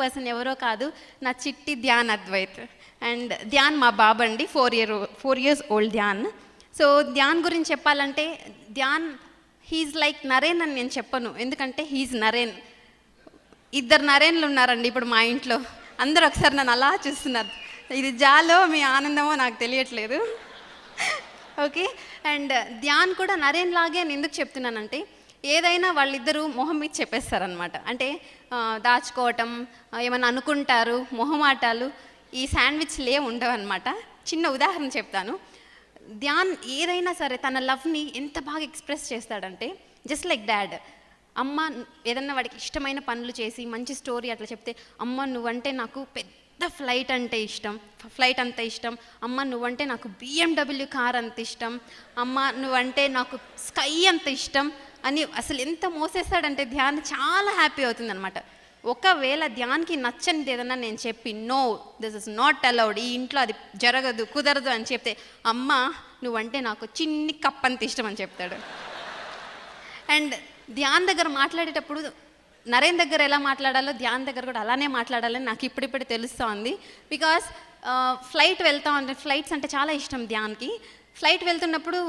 Person ఎవరో కాదు, నా చిట్టి ధ్యాన్ అద్వైత్. అండ్ ధ్యాన్ మా బాబు అండి, 4 years old Dhyan. So Dhyan గురించి చెప్పాలంటే ధ్యాన్ హీజ్ లైక్ నరేన్ అని నేను చెప్పను, ఎందుకంటే హీజ్ నరేన్. 2 నరేన్లు ఉన్నారండి ఇప్పుడు మా ఇంట్లో. అందరూ ఒకసారి నన్ను అలా చూస్తున్నారు. ఇది జాలో మీ ఆనందమో నాకు తెలియట్లేదు. ఓకే. అండ్ ధ్యాన్ కూడా నరేన్ లాగే అని ఎందుకు చెప్తున్నానంటే, ఏదైనా వాళ్ళిద్దరూ మొహం మీద చెప్పేస్తారనమాట. అంటే దాచుకోవటం, ఏమన్నా అనుకుంటారు, మొహమాటాలు, ఈ శాండ్విచ్లే ఉండవన్నమాట. చిన్న ఉదాహరణ చెప్తాను. ధ్యాన్ ఏదైనా సరే తన లవ్ని ఎంత బాగా ఎక్స్ప్రెస్ చేస్తాడంటే, జస్ట్ లైక్ డాడ్. అమ్మ ఏదన్నా వాడికి ఇష్టమైన పనులు చేసి మంచి స్టోరీ అట్లా చెప్తే, అమ్మ నువ్వంటే నాకు పెద్ద ఫ్లైట్ అంత ఇష్టం, అమ్మ నువ్వంటే నాకు BMW కార్ అంత ఇష్టం, అమ్మ నువ్వంటే నాకు స్కై అంత ఇష్టం అని అసలు ఎంత మోసేస్తాడంటే ధ్యాన్ చాలా హ్యాపీ అవుతుంది అనమాట. ఒకవేళ ధ్యాన్కి నచ్చనిది ఏదన్నా నేను చెప్పి, no this is not allowed, ఈ ఇంట్లో అది జరగదు, కుదరదు అని చెప్తే, అమ్మ నువ్వంటే నాకు చిన్ని కప్ అంత ఇష్టం అని చెప్తాడు. అండ్ ధ్యాన్ దగ్గర మాట్లాడేటప్పుడు నరేన్ దగ్గర ఎలా మాట్లాడాలో ధ్యాన్ దగ్గర కూడా అలానే మాట్లాడాలని నాకు ఇప్పుడిప్పుడు తెలుస్తోంది. బికాస్ ఫ్లైట్ వెళ్తా ఉంటే, ఫ్లైట్స్ అంటే చాలా ఇష్టం ధ్యాన్కి. ఫ్లైట్ వెళ్తున్నప్పుడు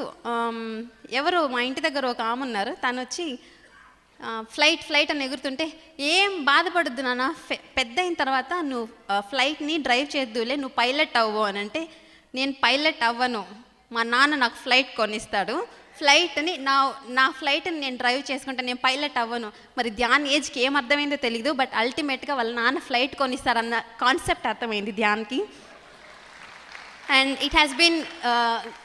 ఎవరు మా ఇంటి దగ్గర ఒక ఆమె ఉన్నారు, తను వచ్చి ఫ్లైట్ అని ఎగురుతుంటే, ఏం బాధపడద్దు నాన్న, పెద్ద అయిన తర్వాత నువ్వు ఫ్లైట్ని డ్రైవ్ చేద్దులే, నువ్వు పైలట్ అవ్వు అని అంటే, నేను పైలట్ అవ్వను, మా నాన్న నాకు ఫ్లైట్ కొనిస్తాడు, ఫ్లైట్ని నా ఫ్లైట్ని నేను డ్రైవ్ చేసుకుంటాను, నేను పైలట్ అవ్వను. మరి ధ్యాన్ ఏజ్కి ఏం అర్థమైందో తెలీదు, బట్ అల్టిమేట్గా వాళ్ళ నాన్న ఫ్లైట్ కొనిస్తారన్న కాన్సెప్ట్ అర్థమైంది ధ్యాన్కి. And it has been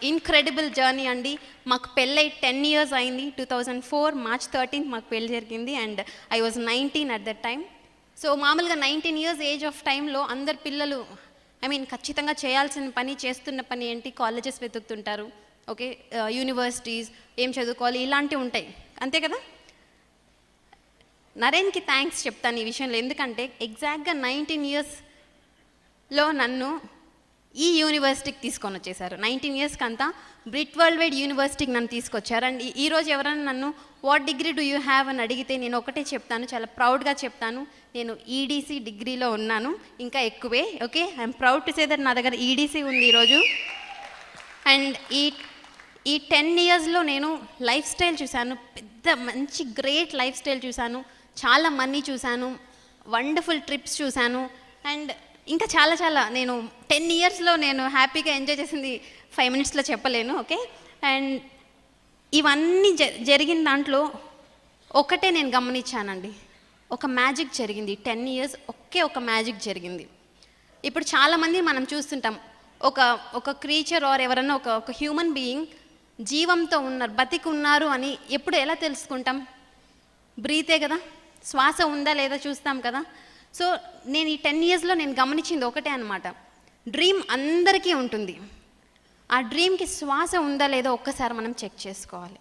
incredible journey అండి. మాకు పెళ్ళై 10 years అయింది. 2004 March 13th మాకు పెళ్ళి జరిగింది. And I was 19 at that time. So మామూలుగా 19 years ఏజ్ ఆఫ్ టైంలో అందరు పిల్లలు ఖచ్చితంగా చేయాల్సిన పని, చేస్తున్న పని ఏంటి, కాలేజెస్ వెతుకుతుంటారు. ఓకే, యూనివర్సిటీస్, ఏం చదువుకోవాలి, ఇలాంటివి ఉంటాయి, అంతే కదా. నరేన్కి థ్యాంక్స్ చెప్తాను ఈ విషయంలో, ఎందుకంటే ఎగ్జాక్ట్గా 19 yearsలో నన్ను ఈ యూనివర్సిటీకి తీసుకొని వచ్చేసారు. 19 yearsకి అంతా బ్రిట్ వరల్డ్ వైడ్ యూనివర్సిటీకి నన్ను తీసుకొచ్చారు. అండ్ ఈరోజు ఎవరైనా నన్ను what degree do you have అని అడిగితే నేను ఒకటే చెప్తాను, చాలా ప్రౌడ్గా చెప్తాను, నేను EDC డిగ్రీలో ఉన్నాను, ఇంకా ఎక్కువే. Okay, I'm proud to say that నా దగ్గర EDC ఉంది ఈరోజు. అండ్ ఈ 10 yearsలో నేను లైఫ్ స్టైల్ చూశాను, పెద్ద మంచి గ్రేట్ లైఫ్ స్టైల్ చూశాను, చాలా మనీ చూశాను, వండర్ఫుల్ ట్రిప్స్ చూశాను. అండ్ ఇంకా చాలా నేను 10 yearsలో నేను హ్యాపీగా ఎంజాయ్ చేసింది 5 minutesలో చెప్పలేను. ఓకే. అండ్ ఇవన్నీ జరిగిన దాంట్లో ఒకటే నేను గమనించానండి, ఒక మ్యాజిక్ జరిగింది. 10 years ఒక మ్యాజిక్ జరిగింది. ఇప్పుడు చాలామంది మనం చూస్తుంటాం, ఒక క్రీచర్ ఆర్ ఎవరన్నా ఒక హ్యూమన్ బీయింగ్ జీవంతో ఉన్నారు, బతికి ఉన్నారు అని ఎప్పుడు ఎలా తెలుసుకుంటాం? బ్రీతే కదా, శ్వాస ఉందా లేదా చూస్తాం కదా. సో నేను ఈ 10 yearsలో నేను గమనించింది ఒకటే అనమాట, డ్రీమ్ అందరికీ ఉంటుంది, ఆ డ్రీమ్కి శ్వాస ఉందా లేదో ఒక్కసారి మనం చెక్ చేసుకోవాలి.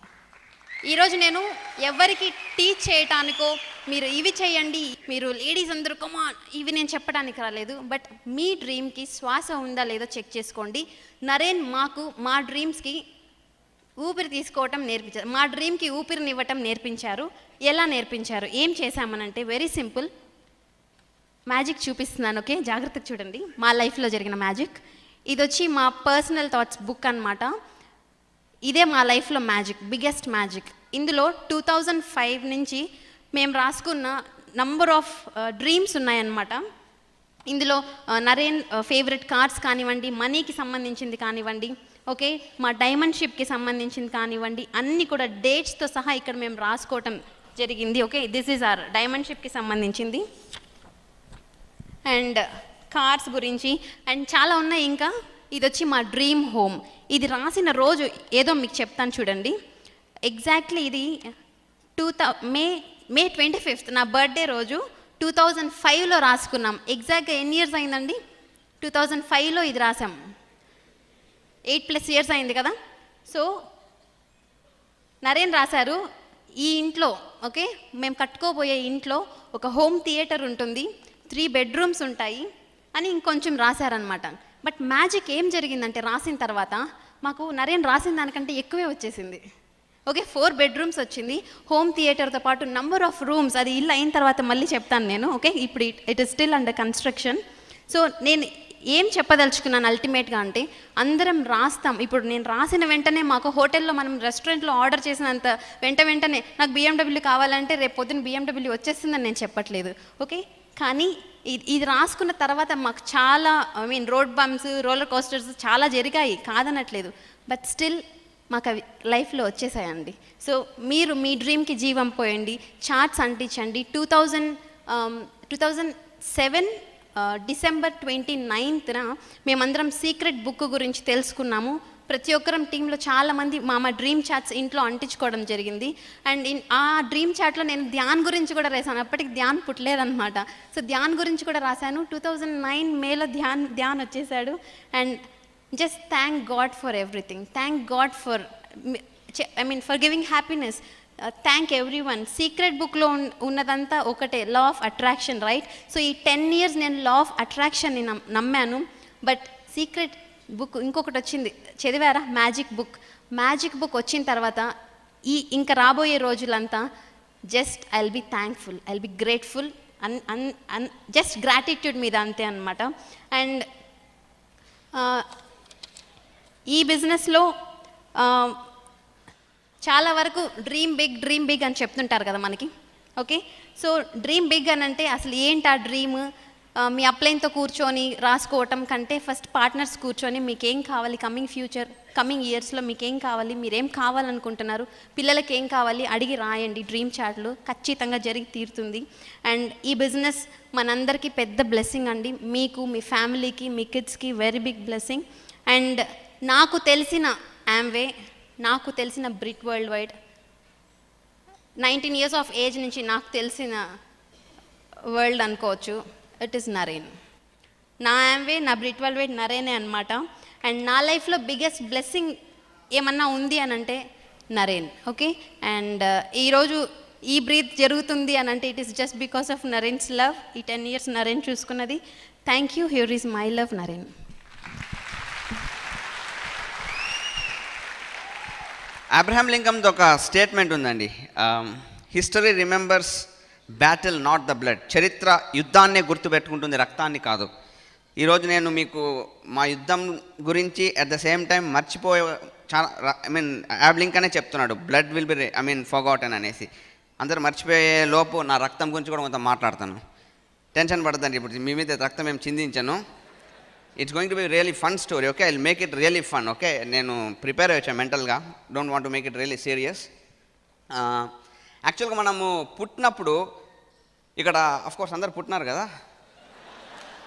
ఈరోజు నేను ఎవరికి టీచ్ చేయటానికో, మీరు ఇవి చేయండి, మీరు లేడీస్ అందరూ కమాన్ ఇవి నేను చెప్పడానికి రాలేదు, బట్ మీ డ్రీమ్కి శ్వాస ఉందా లేదో చెక్ చేసుకోండి. నరేన్ మాకు మా డ్రీమ్స్కి ఊపిరి తీసుకోవటం నేర్పించారు, మా డ్రీమ్కి ఊపిరినివ్వటం నేర్పించారు. ఎలా నేర్పించారు, ఏం చేశామనంటే వెరీ సింపుల్, మ్యాజిక్ చూపిస్తున్నాను. ఓకే, జాగ్రత్తగా చూడండి, మా లైఫ్లో జరిగిన మ్యాజిక్. ఇది వచ్చి మా పర్సనల్ థాట్స్ బుక్ అనమాట. ఇదే మా లైఫ్లో మ్యాజిక్, బిగ్గెస్ట్ మ్యాజిక్. ఇందులో 2005 నుంచి మేము రాసుకున్న నంబర్ ఆఫ్ డ్రీమ్స్ ఉన్నాయన్నమాట. ఇందులో నరేన్ ఫేవరెట్ కార్స్ కానివ్వండి, మనీకి సంబంధించింది కానివ్వండి, ఓకే, మా డైమండ్ షిప్కి సంబంధించింది కానివ్వండి, అన్నీ కూడా డేట్స్తో సహా ఇక్కడ మేము రాసుకోవటం జరిగింది. Okay, this is our diamond షిప్కి సంబంధించింది అండ్ కార్స్ గురించి అండ్ చాలా ఉన్నాయి. ఇంకా ఇది వచ్చి మా డ్రీమ్ హోమ్. ఇది రాసిన రోజు ఏదో మీకు చెప్తాను చూడండి. ఎగ్జాక్ట్లీ ఇది మే 25th నా బర్త్డే రోజు 2005లో రాసుకున్నాం. ఎగ్జాక్ట్గా ఎన్ని ఇయర్స్ అయిందండి? 2005లో ఇది రాసాం. 8+ years అయింది కదా. సో నరేన్ రాశారు, ఈ ఇంట్లో ఓకే మేము కట్టుకోబోయే ఇంట్లో ఒక హోమ్ థియేటర్ ఉంటుంది, 3 bedrooms ఉంటాయి అని ఇంకొంచెం రాశారనమాట. బట్ మ్యాజిక్ ఏం జరిగిందంటే రాసిన తర్వాత మాకు నరేన్ రాసిన దానికంటే ఎక్కువే వచ్చేసింది. ఓకే, 4 బెడ్రూమ్స్ వచ్చింది, హోమ్ థియేటర్తో పాటు నంబర్ ఆఫ్ రూమ్స్. అది ఇల్లు అయిన తర్వాత మళ్ళీ చెప్తాను నేను. ఓకే, ఇప్పుడు it is still under construction. So నేను ఏం చెప్పదలుచుకున్నాను అల్టిమేట్గా అంటే, అందరం రాస్తాం. ఇప్పుడు నేను రాసిన వెంటనే మాకు హోటల్లో మనం రెస్టారెంట్లో ఆర్డర్ చేసినంత వెంటనే నాకు BMW కావాలంటే రేపు పొద్దున్న BMW వచ్చేస్తుందని నేను చెప్పట్లేదు. ఓకే, కానీ ఇది రాసుకున్న తర్వాత మాకు చాలా రోడ్ బంప్స్, రోలర్ కోస్టర్స్ చాలా జరిగాయి, కాదనట్లేదు. బట్ స్టిల్ మాకు అవి లైఫ్లో వచ్చేసాయండి. సో మీరు మీ డ్రీమ్కి జీవం పోయండి, చార్ట్స్ అంటించండి. 2007 డిసెంబర్ 29న మేమందరం సీక్రెట్ బుక్ గురించి తెలుసుకున్నాము. ప్రతి ఒక్కరం టీంలో చాలామంది మా డ్రీమ్ చార్ట్స్ ఇంట్లో అంటించుకోవడం జరిగింది. అండ్ ఆ డ్రీమ్ చార్ట్లో నేను ధ్యాన్ గురించి కూడా రాశాను. అప్పటికి ధ్యాన్ పుట్టలేదన్నమాట. సో ధ్యాన్ గురించి కూడా రాశాను. 2009 మేలో ధ్యాన్ వచ్చేసాడు. And just thank God for everything. Thank God for for giving happiness. Thank everyone. Secret బుక్లో ఉన్నదంతా ఒకటే, law of attraction, right? So ఈ 10 years నేను లా ఆఫ్ అట్రాక్షన్ని నమ్మాను. బట్ సీక్రెట్ బుక్ ఇంకొకటి వచ్చింది, చదివారా? మ్యాజిక్ బుక్ వచ్చిన తర్వాత ఇంకా రాబోయే రోజులంతా just I will be thankful, I will be grateful, just gratitude మీద అంతే అనమాట. అండ్ ఈ బిజినెస్లో చాలా వరకు డ్రీమ్ బిగ్ అని చెప్తుంటారు కదా మనకి. ఓకే, సో డ్రీమ్ బిగ్ అని అంటే అసలు ఏంటి ఆ డ్రీమ్? మీ అప్లైన్తో కూర్చొని రాసుకోవటం కంటే ఫస్ట్ పార్ట్నర్స్ కూర్చొని మీకేం కావాలి, కమింగ్ ఇయర్స్లో మీకేం కావాలి, మీరేం కావాలనుకుంటున్నారు, పిల్లలకి ఏం కావాలి అడిగి రాయండి. డ్రీమ్ చార్ట్లు ఖచ్చితంగా జరిగి తీరుతుంది. అండ్ ఈ బిజినెస్ మనందరికీ పెద్ద బ్లెస్సింగ్ అండి. మీకు, మీ ఫ్యామిలీకి, మీ కిడ్స్కి వెరీ బిగ్ బ్లెస్సింగ్. అండ్ నాకు తెలిసిన ఆమ్వే, నాకు తెలిసిన Britt world wide, 19 years of age నుంచి నాకు తెలిసిన వరల్డ్ అనుకోవచ్చు, ఇట్ ఈస్ నరేన్. నా ఆమ్వే, నా బ్రిట్ వరల్డ్ వైడ్ నరేనే అనమాట. అండ్ నా లైఫ్లో బిగ్గెస్ట్ బ్లెస్సింగ్ ఏమన్నా ఉంది అని అంటే నరేన్. ఓకే, అండ్ ఈరోజు ఈ బ్రీత్ జరుగుతుంది అని అంటే it is just because of Naren's love. ఈ 10 years నరేన్ చూసుకున్నది. Thank you. Here is my love, Naren. Abraham లింకన్ది ఒక స్టేట్మెంట్ ఉందండి, history remembers battle not the blood. చరిత్ర యుద్ధాన్నే గుర్తుపెట్టుకుంటుంది, రక్తాన్ని కాదు. ఈరోజు నేను మీకు మా యుద్ధం గురించి అట్ ద సేమ్ టైం మర్చిపోయే చాలా అబ్రహాం లింకనే చెప్తున్నాడు, బ్లడ్ విల్ బి ఫర్గాటెన్ అనేసి. అందరూ మర్చిపోయే లోపు నా రక్తం గురించి కూడా కొంత మాట్లాడతాను. టెన్షన్ పడదండి, ఇప్పుడు మీ మీద రక్తం ఏం చిందించాను. It's going to be really fun story. Okay, I will make it really fun. Okay, నేను ప్రిపేర్ అయ్యా మెంటల్గా, don't want to make it really serious. యాక్చువల్గా మనము పుట్టినప్పుడు ఇక్కడ అఫ్కోర్స్ అందరు పుట్టినారు కదా,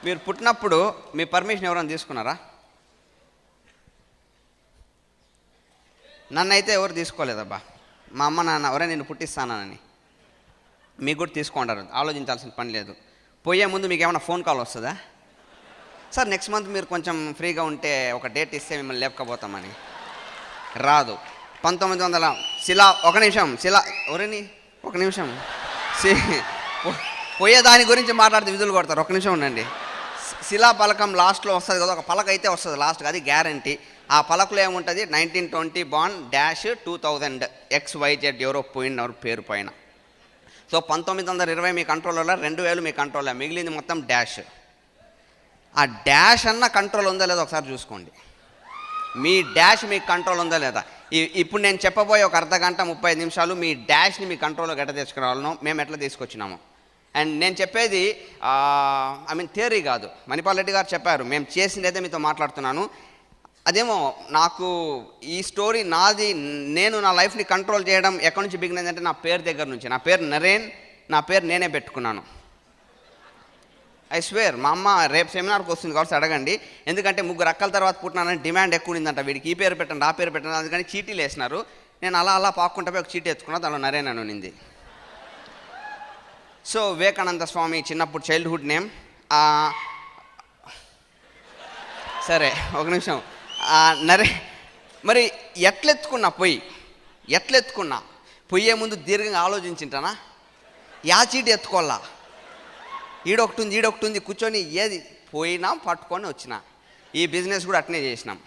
మీరు పుట్టినప్పుడు మీ పర్మిషన్ ఎవరైనా తీసుకున్నారా? నన్నైతే ఎవరు తీసుకోలేదబ్బా. మా అమ్మ నాన్న ఎవరైనా నేను పుట్టిస్తానని. మీకు కూడా తీసుకుంటారు, ఆలోచించాల్సిన పని లేదు. పోయే ముందు మీకు ఏమైనా ఫోన్ కాల్ వస్తుందా? సార్ నెక్స్ట్ మంత్ మీరు కొంచెం ఫ్రీగా ఉంటే ఒక డేట్ ఇస్తే మిమ్మల్ని లేపకపోతామని. రాదు. 1900 శిలా, ఒక నిమిషం పోయే దాని గురించి మాట్లాడితే విధులు కొడతారు. ఒక నిమిషం ఉండండి. శిలా పలకం లాస్ట్లో వస్తుంది కదా, ఒక పలక అయితే వస్తుంది లాస్ట్గా, అది గ్యారంటీ. ఆ పలకలో ఏముంటుంది, 1920 బాండ్ -2000 XYZ ఎవరో పోయినవారు పేరు పైన. సో 1920 మీ కంట్రోల్లో, 2000 మీ కంట్రోల్లో, మిగిలింది మొత్తం డాష్. ఆ డాష్ అన్న కంట్రోల్ ఉందా లేదా ఒకసారి చూసుకోండి. మీ డాష్ మీకు కంట్రోల్ ఉందా లేదా? ఇప్పుడు నేను చెప్పబోయే ఒక అర్ధగంట 35 నిమిషాలు మీ డాష్ని మీ కంట్రోల్లోకి ఎట్లా తీసుకురావాలనో మేము ఎట్లా తీసుకొచ్చినాము. అండ్ నేను చెప్పేది థియరీ కాదు, మణిపాల్ రెడ్డి గారు చెప్పారు, మేము చేసిందైతే మీతో మాట్లాడుతున్నాను. అదేమో నాకు ఈ స్టోరీ నాది, నేను నా లైఫ్ని కంట్రోల్ చేయడం ఎక్కడి నుంచి బిగిన్ అయిందంటే నా పేరు దగ్గర నుంచి. నా పేరు నరేన్, నా పేరు నేనే పెట్టుకున్నాను. I swear. మా అమ్మ రేపు సెమినార్కి వస్తుంది కాబట్టి అడగండి, ఎందుకంటే 3 అక్కల తర్వాత పుట్టినానని డిమాండ్ ఎక్కువ ఉండిందంట. వీడికి ఈ పేరు పెట్టండి, ఆ పేరు పెట్టండి, అందుకని చీటీలు వేసినారు. నేను అలా పాక్కుంటే ఒక చీటీ ఎత్తుకున్నా, దానిలో నరేన్ అని ఉన్నింది. సో వివేకానంద స్వామి చిన్నప్పుడు చైల్డ్హుడ్ నేమ్. సరే ఒక నిమిషం. మరి ఎట్లెత్తుకున్నా పొయ్యే ముందు దీర్ఘంగా ఆలోచించింటానా, యా చీటి ఎత్తుకోవాలా, ఈడొకటి ఉంది కూర్చొని ఏది పోయినా పట్టుకొని వచ్చినా. ఈ బిజినెస్ కూడా అట్నే చేసినాం.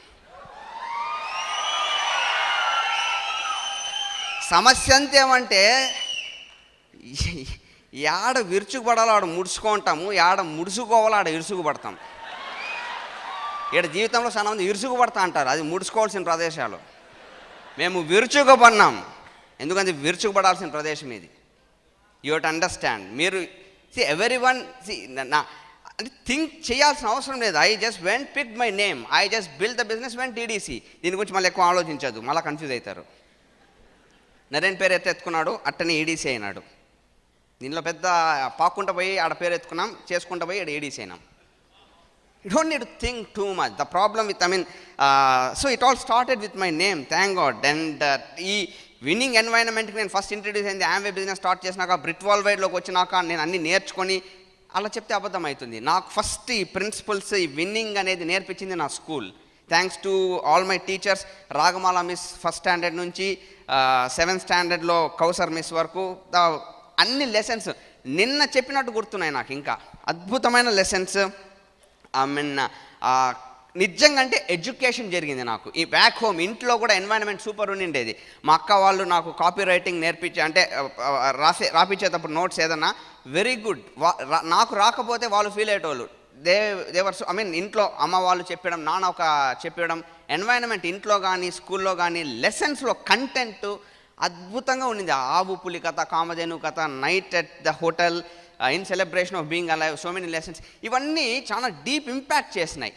సమస్య అంతేమంటే యాడ విరుచుకుపడాలో ఆడ ముడుచుకుంటాము, యాడ ముడుచుకోవాలో ఆడ ఇరుసుకుపడతాం. ఈడ జీవితంలో చాలా మంది ఇరుసుకుపడతా అంటారు, అది ముడుచుకోవాల్సిన ప్రదేశాలు. మేము విరుచుకుపడినాం, ఎందుకంటే విరుచుకుపడాల్సిన ప్రదేశం ఇది. You have to understand. మీరు ఎవరీ వన్ నా అంటే థింక్ చేయాల్సిన అవసరం లేదు. I just went pick my name, I just build the business went TDC. దీని గురించి మళ్ళీ ఎక్కువ ఆలోచించదు, మళ్ళీ కన్ఫ్యూజ్ అవుతారు. నరేన్ పేరు ఎత్తుకున్నాడు, అట్టనే ఈడీసీ అయినాడు. దీనిలో పెద్ద పాక్కుంటా పోయి ఆడ పేరు ఎత్తుకున్నాం, చేసుకుంటా పోయి ఆడ ఈడీసీ అయినాం. You don't need to think too much. The problem with so it all started with my name, thank God. And ఈ విన్నింగ్ ఎన్వైరన్మెంట్కి నేను ఫస్ట్ ఇంట్రడ్యూస్ అయింది ఆమ్వే బిజినెస్ స్టార్ట్ చేసినాక, బ్రిట్ వరల్డ్ వైడ్లోకి వచ్చినాక నేను అన్ని నేర్చుకొని. అలా చెప్తే అబద్ధం అవుతుంది. నాకు ఫస్ట్ ఈ ప్రిన్సిపల్స్, ఈ విన్నింగ్ అనేది నేర్పించింది నా school. Thanks to all my teachers. Ragamala miss first standard నుంచి 7th స్టాండర్డ్లో కౌసర్ మిస్ వరకు అన్ని లెసన్స్ నిన్న చెప్పినట్టు గుర్తున్నాయి నాకు. ఇంకా అద్భుతమైన లెసన్స్. నిజంగా అంటే ఎడ్యుకేషన్ జరిగింది నాకు. ఈ బ్యాక్ హోమ్ ఇంట్లో కూడా ఎన్వైరన్మెంట్ సూపర్ ఉండిండేది. మా అక్క వాళ్ళు నాకు కాపీ రైటింగ్ నేర్పించి, అంటే రాపించేటప్పుడు నోట్స్ ఏదన్నా వెరీ గుడ్. నాకు రాకపోతే వాళ్ళు ఫీల్ అయ్యేటోళ్ళు. దేవర్స్ ఇంట్లో అమ్మ వాళ్ళు చెప్పడం, నాన్న ఒక చెప్పడం, ఎన్వైరన్మెంట్ ఇంట్లో కానీ స్కూల్లో కానీ లెసన్స్లో కంటెంట్ అద్భుతంగా ఉండింది. ఆవు పులి కథ, కామధేను కథ, night at the hotel, in celebration of being alive, so many lessons. ఇవన్నీ చాలా డీప్ ఇంపాక్ట్ చేసినాయి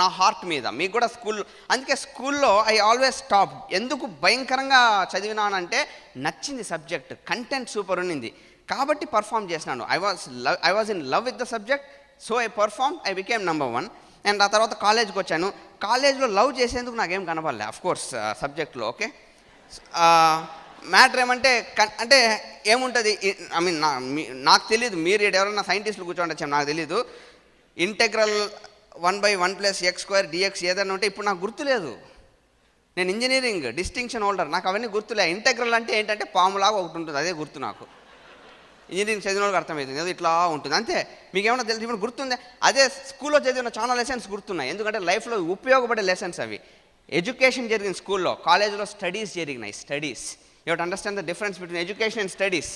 నా హార్ట్ మీద. మీకు కూడా అందుకే స్కూల్లో ఐ ఆల్వేస్ టాప్. ఎందుకు భయంకరంగా చదివినానంటే నచ్చింది సబ్జెక్ట్, కంటెంట్ సూపర్ ఉన్నింది కాబట్టి పర్ఫామ్ చేసినాను. I was in love with the subject, so I perform, I became number 1. And ఆ తర్వాత కాలేజ్కి వచ్చాను. కాలేజ్లో లవ్ చేసేందుకు నాకేం కనపడలే అఫ్కోర్స్ సబ్జెక్ట్లో. ఓకే, మ్యాటర్ ఏమంటే అంటే ఏముంటుంది, నాకు తెలీదు. మీరు ఎవరైనా సైంటిస్టులు కూర్చోండి, నాకు తెలీదు. ఇంటెగ్రల్ 1/1 + x² dx ఏదైనా ఉంటే ఇప్పుడు నాకు గుర్తులేదు. నేను ఇంజనీరింగ్ డిస్టింక్షన్ హోల్డర్, నాకు అవన్నీ గుర్తులే. ఇంటెగ్రల్ అంటే ఏంటంటే పాములాగా ఒకటి ఉంటుంది, అదే గుర్తు నాకు. ఇంజనీరింగ్ చదివిన వాళ్ళకి అర్థమవుతుంది, అది ఇట్లా ఉంటుంది అంతే. మీకు ఏమైనా తెలిసి ఇప్పుడు గుర్తుందే. అదే స్కూల్లో చదివిన చాలా లెసన్స్ గుర్తున్నాయి, ఎందుకంటే లైఫ్లో ఉపయోగపడే లెసన్స్ అవి. ఎడ్యుకేషన్ జరిగింది స్కూల్లో, కాలేజ్లో స్టడీస్ జరిగినాయి. Studies, you have to understand the difference between education and studies.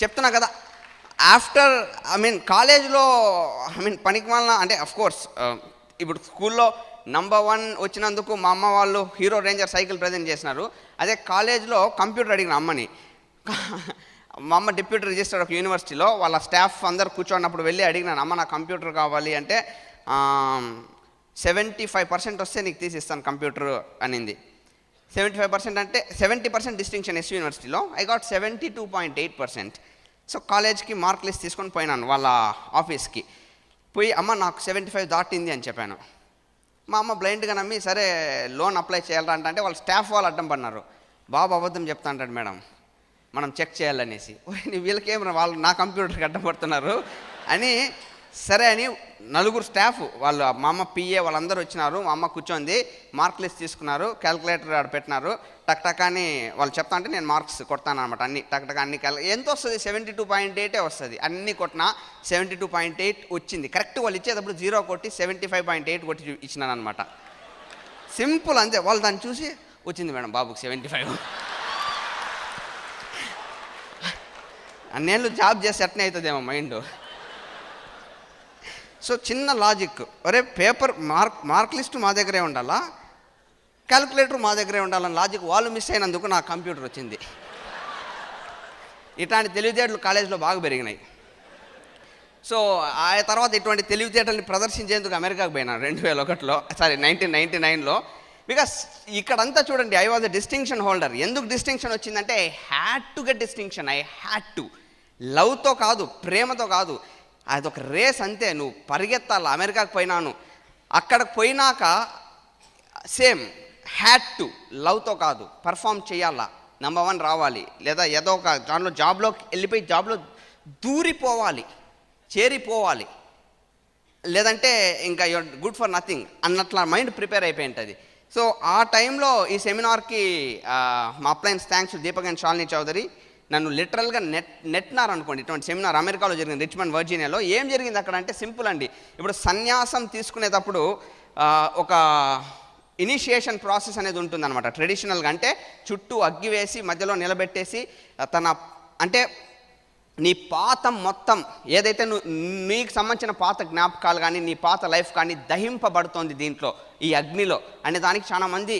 చెప్తున్నా కదా, ఆఫ్టర్ కాలేజ్లో పనికి మాలిన అంటే అఫ్కోర్స్ ఇప్పుడు స్కూల్లో నంబర్ 1 వచ్చినందుకు మా అమ్మ వాళ్ళు హీరో రేంజర్ సైకిల్ ప్రజెంట్ చేసినారు. అదే కాలేజ్లో కంప్యూటర్ అడిగిన అమ్మని, మా అమ్మ డిప్యూటీ రిజిస్టర్ ఒక యూనివర్సిటీలో, వాళ్ళ స్టాఫ్ అందరు కూర్చోన్నప్పుడు వెళ్ళి అడిగినాను, అమ్మ నాకు కంప్యూటర్ కావాలి అంటే 75% వస్తే నీకు తీసిస్తాను కంప్యూటర్ అనింది. 75% అంటే 70% డిస్టింక్షన్ ఎస్ యూనివర్సిటీలో. I got 72.8%. సో కాలేజ్కి మార్క్ లిస్ట్ తీసుకొని పోయినాను వాళ్ళ ఆఫీస్కి. పోయి అమ్మ నాకు 75 దాటింది అని చెప్పాను. మా అమ్మ బ్లైండ్గా నమ్మి సరే లోన్ అప్లై చేయాలంట అంటే వాళ్ళ స్టాఫ్ వాళ్ళు అడ్డం పడినారు. బాబు అబద్ధం చెప్తా అంటాడు మేడం, మనం చెక్ చేయాలనేసి. వీళ్ళకేం వాళ్ళు నా కంప్యూటర్కి అడ్డం పడుతున్నారు అని సరే అని 4 స్టాఫ్ వాళ్ళు, మా అమ్మ పిఏ వాళ్ళందరూ వచ్చినారు. మా అమ్మ కూర్చోంది, మార్క్ లిస్ట్ తీసుకున్నారు, క్యాల్కులేటర్ ఆడ పెట్టినారు. టక్ టక్ అని వాళ్ళు చెప్తా అంటే నేను మార్క్స్ కొడతాను అనమాట. అన్ని టక్ టక్ అన్ని ఎంత వస్తుంది, 72.8 వస్తుంది. అన్నీ కొట్టినా 72.8 వచ్చింది కరెక్ట్. వాళ్ళు ఇచ్చేటప్పుడు 0 కొట్టి 75.8 కొట్టి ఇచ్చినాను అనమాట. సింపుల్ అంతే. వాళ్ళు దాన్ని చూసి వచ్చింది మేడం బాబుకి 75. అన్నేళ్ళు జాబ్ చేస్తే అట్నే అవుతుందేమో మైండ్. సో చిన్న లాజిక్, ఒరే పేపర్ మార్క్ లిస్ట్ మా దగ్గరే ఉండాలా, క్యాల్కులేటర్ మా దగ్గరే ఉండాలని లాజిక్ వాళ్ళు మిస్ అయినందుకు నా కంప్యూటర్ వచ్చింది. ఇట్లాంటి తెలివితేటలు కాలేజీలో బాగా పెరిగినాయి. సో ఆ తర్వాత ఇటువంటి తెలివితేటల్ని ప్రదర్శించేందుకు అమెరికాకు పోయినా 2001లో, 1999లో. బికాస్ ఇక్కడంతా చూడండి, I was a distinction holder. ఎందుకు డిస్టింక్షన్ వచ్చిందంటే I had to get distinction. I had to. లవ్తో కాదు, ప్రేమతో కాదు, అదొక రేస్ అంతే. నువ్వు పరిగెత్తాలి. అమెరికాకు పోయినాను, అక్కడికి పోయినాక సేమ్ హ్యాడ్ టు, లవ్తో కాదు, పర్ఫామ్ చేయాలా, నంబర్ 1 రావాలి, లేదా ఏదో ఒక దాంట్లో జాబ్లోకి వెళ్ళిపోయి జాబ్లో దూరిపోవాలి, చేరిపోవాలి, లేదంటే ఇంకా యూర్ గుడ్ ఫర్ నథింగ్ అన్నట్లా మైండ్ ప్రిపేర్ అయిపోయి ఉంటుంది. సో ఆ టైంలో ఈ సెమినార్కి మా అప్లయన్స్ థ్యాంక్స్ దీపక్ అండ్ శాలిని చౌదరి నన్ను లిటరల్గా నెట్నారు అనుకోండి. ఇటువంటి సెమినార్ అమెరికాలో జరిగింది, రిచ్మండ్ వర్జీనియాలో. ఏం జరిగింది అక్కడ అంటే సింపుల్ అండి. ఇప్పుడు సన్యాసం తీసుకునేటప్పుడు ఒక ఇనిషియేషన్ ప్రాసెస్ అనేది ఉంటుందన్నమాట ట్రెడిషనల్గా. అంటే చుట్టూ అగ్గి వేసి మధ్యలో నిలబెట్టేసి అంటే నీ పాత మొత్తం ఏదైతే నీకు సంబంధించిన పాత జ్ఞాపకాలు కానీ నీ పాత లైఫ్ కానీ దహింపబడుతోంది దీంట్లో, ఈ అగ్నిలో అనే దానికి చాలా మంది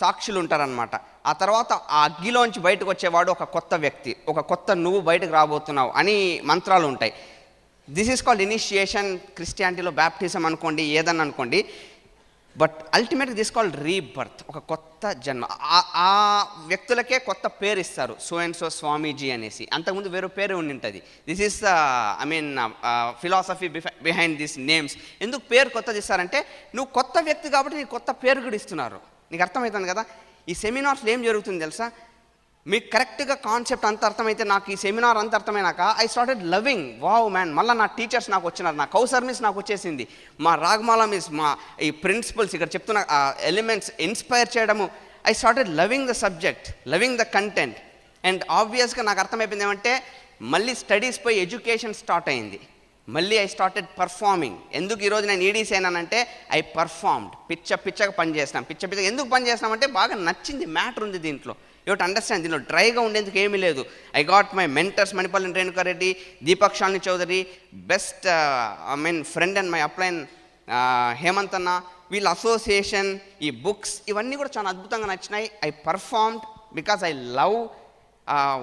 సాక్షులు ఉంటారనమాట. ఆ తర్వాత ఆ అగ్గిలోంచి బయటకు వచ్చేవాడు ఒక కొత్త వ్యక్తి, ఒక కొత్త నువ్వు బయటకు రాబోతున్నావు అని మంత్రాలు ఉంటాయి. This is called initiation. క్రిస్టియానిటీలో బ్యాప్టిజం అనుకోండి, ఏదన్నా అనుకోండి. బట్ అల్టిమేట్గా దిస్ కాల్డ్ రీబర్త్, ఒక కొత్త జన్మ. ఆ వ్యక్తులకే కొత్త పేరు ఇస్తారు, సో అండ్ సో స్వామీజీ అనేసి. అంతకుముందు వేరే పేరు ఉండి ఉంటుంది. This is philosophy behind this names. ఎందుకు పేరు కొత్తది ఇస్తారంటే నువ్వు కొత్త వ్యక్తి కాబట్టి నీకు కొత్త పేరు కూడా ఇస్తున్నారు. నీకు అర్థమవుతుంది కదా. ఈ సెమినార్స్లో ఏం జరుగుతుంది తెలుసా, మీకు కరెక్ట్గా కాన్సెప్ట్ అంత అర్థమైతే, నాకు ఈ సెమినార్ అంత అర్థమైనాక I started loving, wow man, మళ్ళీ నా టీచర్స్ నాకు వచ్చినారు, నా కౌసర్ మిస్ నాకు వచ్చేసింది, మా రాగమాల మిస్, మా ఈ ప్రిన్సిపల్స్ ఇక్కడ చెప్తున్న ఎలిమెంట్స్ ఇన్స్పైర్ చేయడము. I started loving the subject, loving the content. And ఆబ్వియస్గా నాకు అర్థమైపోయింది ఏమంటే మళ్ళీ స్టడీస్ పోయి ఎడ్యుకేషన్ స్టార్ట్ అయింది. మళ్ళీ ఐ స్టార్టెడ్ పర్ఫార్మింగ్. ఎందుకు ఈరోజు నేను ఈడీసీ అయినానంటే ఐ పర్ఫార్మ్డ్. పిచ్చగా పని చేసినాం. పిచ్చగా ఎందుకు పని చేసినామంటే బాగా నచ్చింది, మ్యాటర్ ఉంది దీంట్లో. You to understand. దీనిలో డ్రైగా ఉండేందుకు ఏమీ లేదు. I got my mentors Manipalli Renuka Reddy, Deepak Shalini Chowdary, best friend and my upline Hemant అన్న, వీళ్ళ అసోసియేషన్, ఈ బుక్స్, ఇవన్నీ కూడా చాలా అద్భుతంగా నచ్చినాయి. I performed because I love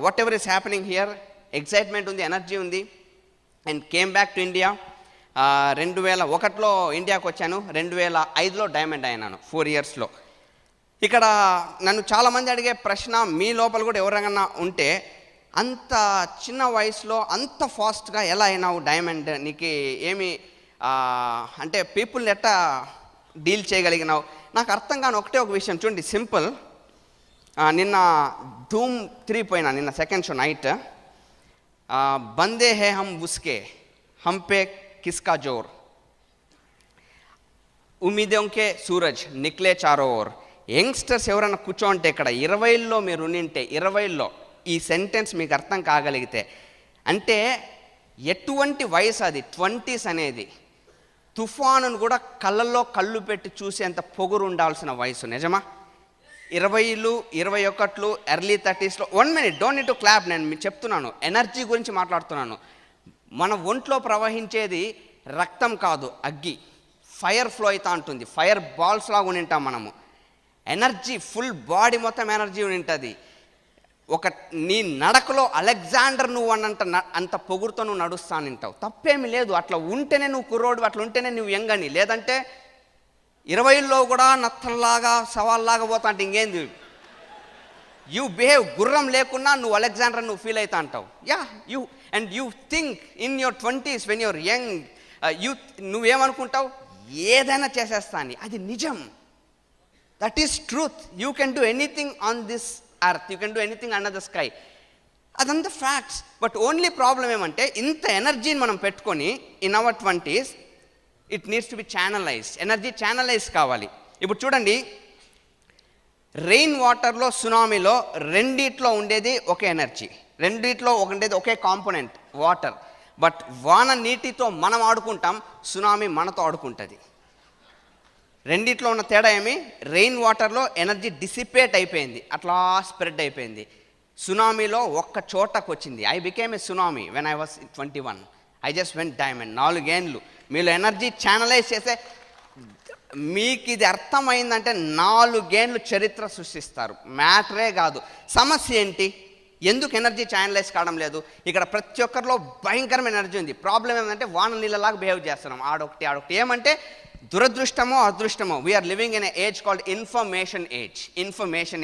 whatever is happening here. Excitement ఉంది, ఎనర్జీ ఉంది. And came back to India. 2001లో ఇండియాకి వచ్చాను. 2005లో డైమండ్ అయినాను, 4 yearsలో. ఇక్కడ నన్ను చాలామంది అడిగే ప్రశ్న, మీ లోపల కూడా ఎవరైనా ఉంటే, అంత చిన్న వయసులో అంత ఫాస్ట్గా ఎలా అయినావు డైమండ్, నీకు ఏమి అంటే పీపుల్ ఎట్టా డీల్ చేయగలిగినావు? నాకు అర్థం కాని ఒకటే ఒక విషయం చూడండి, సింపుల్. నిన్న ధూమ్ 3 పోయినా, నిన్న సెకండ్ షో నైట్. బందే హే హమ్ ఉస్కే, హమ్ పే కిస్కా జోర్, ఉమీదోంకే సూరజ్ నిక్లే చారో ఓర్. యంగ్స్టర్స్ ఎవరైనా కూర్చోంటే ఇక్కడ 20లో మీరు ఉండింటే, 20లో ఈ సెంటెన్స్ మీకు అర్థం కాగలిగితే, అంటే ఎటువంటి వయసు అది 20s అనేది. తుఫానును కూడా కళ్ళల్లో కళ్ళు పెట్టి చూసేంత పొగురు ఉండాల్సిన వయసు. నిజమా? 20లు 21లు ఎర్లీ 30స్లో. 1 minute, don't need to clap. నేను మీకు చెప్తున్నాను, ఎనర్జీ గురించి మాట్లాడుతున్నాను. మన ఒంట్లో ప్రవహించేది రక్తం కాదు, అగ్గి. ఫైర్ ఫ్లో అవుతూ ఉంటుంది, ఫైర్ బాల్స్ లాగా ఉంటాం మనము. ఎనర్జీ, ఫుల్ బాడీ మొత్తం ఎనర్జీ ఉంటుంది. నీ నడకలో అలెగ్జాండర్ నువ్వు అంత పొగురుతో నువ్వు నడుస్తానంటావు. తప్పేమి లేదు. అట్లా ఉంటేనే నువ్వు కుర్రోడు, అట్లా ఉంటేనే నువ్వు యంగ్ అని. లేదంటే 20లో కూడా నత్తల్లాగా సవాల్లాగా పోతా అంటే ఇంకేంది? యూ బిహేవ్ గుర్రం లేకున్నా నువ్వు అలెగ్జాండర్ నువ్వు ఫీల్ అవుతా అంటావు. You think in your 20s when your young, నువ్వేమనుకుంటావు? ఏదైనా చేసేస్తా అని. అది నిజం. That is truth. You can do anything on this earth, you can do anything under the sky. అదంతా ఫ్యాక్ట్స్. బట్ ఓన్లీ ప్రాబ్లం ఏమంటే ఇంత ఎనర్జీని మనం పెట్టుకొని in our 20s it needs to be channelise. Energy channelise కావాలి. ఇప్పుడు చూడండి, rain వాటర్లో, సునామీలో రెండిట్లో ఉండేది ఒకే ఎనర్జీ, రెండిట్లో ఉండేది ఒకే కాంపోనెంట్ వాటర్. బట్ వాన నీటితో మనం ఆడుకుంటాం, సునామీ మనతో ఆడుకుంటుంది. రెండిట్లో ఉన్న తేడా ఏమి? రెయిన్ వాటర్లో ఎనర్జీ డిసిపేట్ అయిపోయింది, అట్లా స్ప్రెడ్ అయిపోయింది. సునామీలో ఒక్క చోటకు వచ్చింది. I became a tsunami when I was 21. I just vent diamond. 4 ఏళ్ళు మీలో ఎనర్జీ ఛానలైజ్ చేసే, మీకు ఇది అర్థమైందంటే 4 ఏళ్ళు చరిత్ర సృష్టిస్తారు. మ్యాటరే కాదు. సమస్య ఏంటి? ఎందుకు ఎనర్జీ ఛానలైజ్ కావడం లేదు? ఇక్కడ ప్రతి ఒక్కరిలో భయంకరమైన ఎనర్జీ ఉంది. ప్రాబ్లం ఏంటంటే వాన నీళ్ళలాగా బిహేవ్ చేస్తున్నాం, ఆడొకటి. ఏమంటే దురదృష్టమో అదృష్టమో, we are living in age called information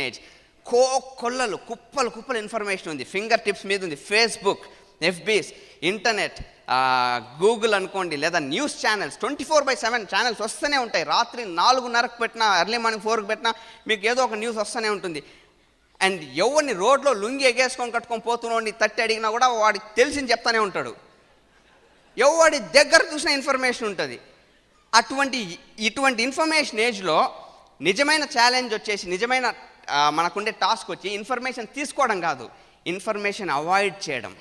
age. కుప్పలు ఇన్ఫర్మేషన్ ఉంది, ఫింగర్ టిప్స్ మీద ఉంది. ఫేస్బుక్, ఎఫ్బీస్, ఇంటర్నెట్, గూగుల్ అనుకోండి, లేదా న్యూస్ ఛానల్స్ 24/7 ఛానల్స్ వస్తూనే ఉంటాయి. రాత్రి 4:30కు పెట్టినా, ఎర్లీ మార్నింగ్ 4కి పెట్టినా మీకు ఏదో ఒక న్యూస్ వస్తూనే ఉంటుంది. అండ్ ఎవరిని రోడ్లో లుంగి ఎగేసుకొని కట్టుకొని పోతున్నాడిని తట్టి అడిగినా కూడా వాడికి తెలిసింది చెప్తానే ఉంటాడు. ఎవడి దగ్గర చూసిన ఇన్ఫర్మేషన్ ఉంటుంది. ఇటువంటి ఇన్ఫర్మేషన్ ఏజ్లో నిజమైన ఛాలెంజ్ వచ్చేసి, నిజమైన మనకుండే టాస్క్ వచ్చి ఇన్ఫర్మేషన్ తీసుకోవడం కాదు, ఇన్ఫర్మేషన్ అవాయిడ్ చేయడం,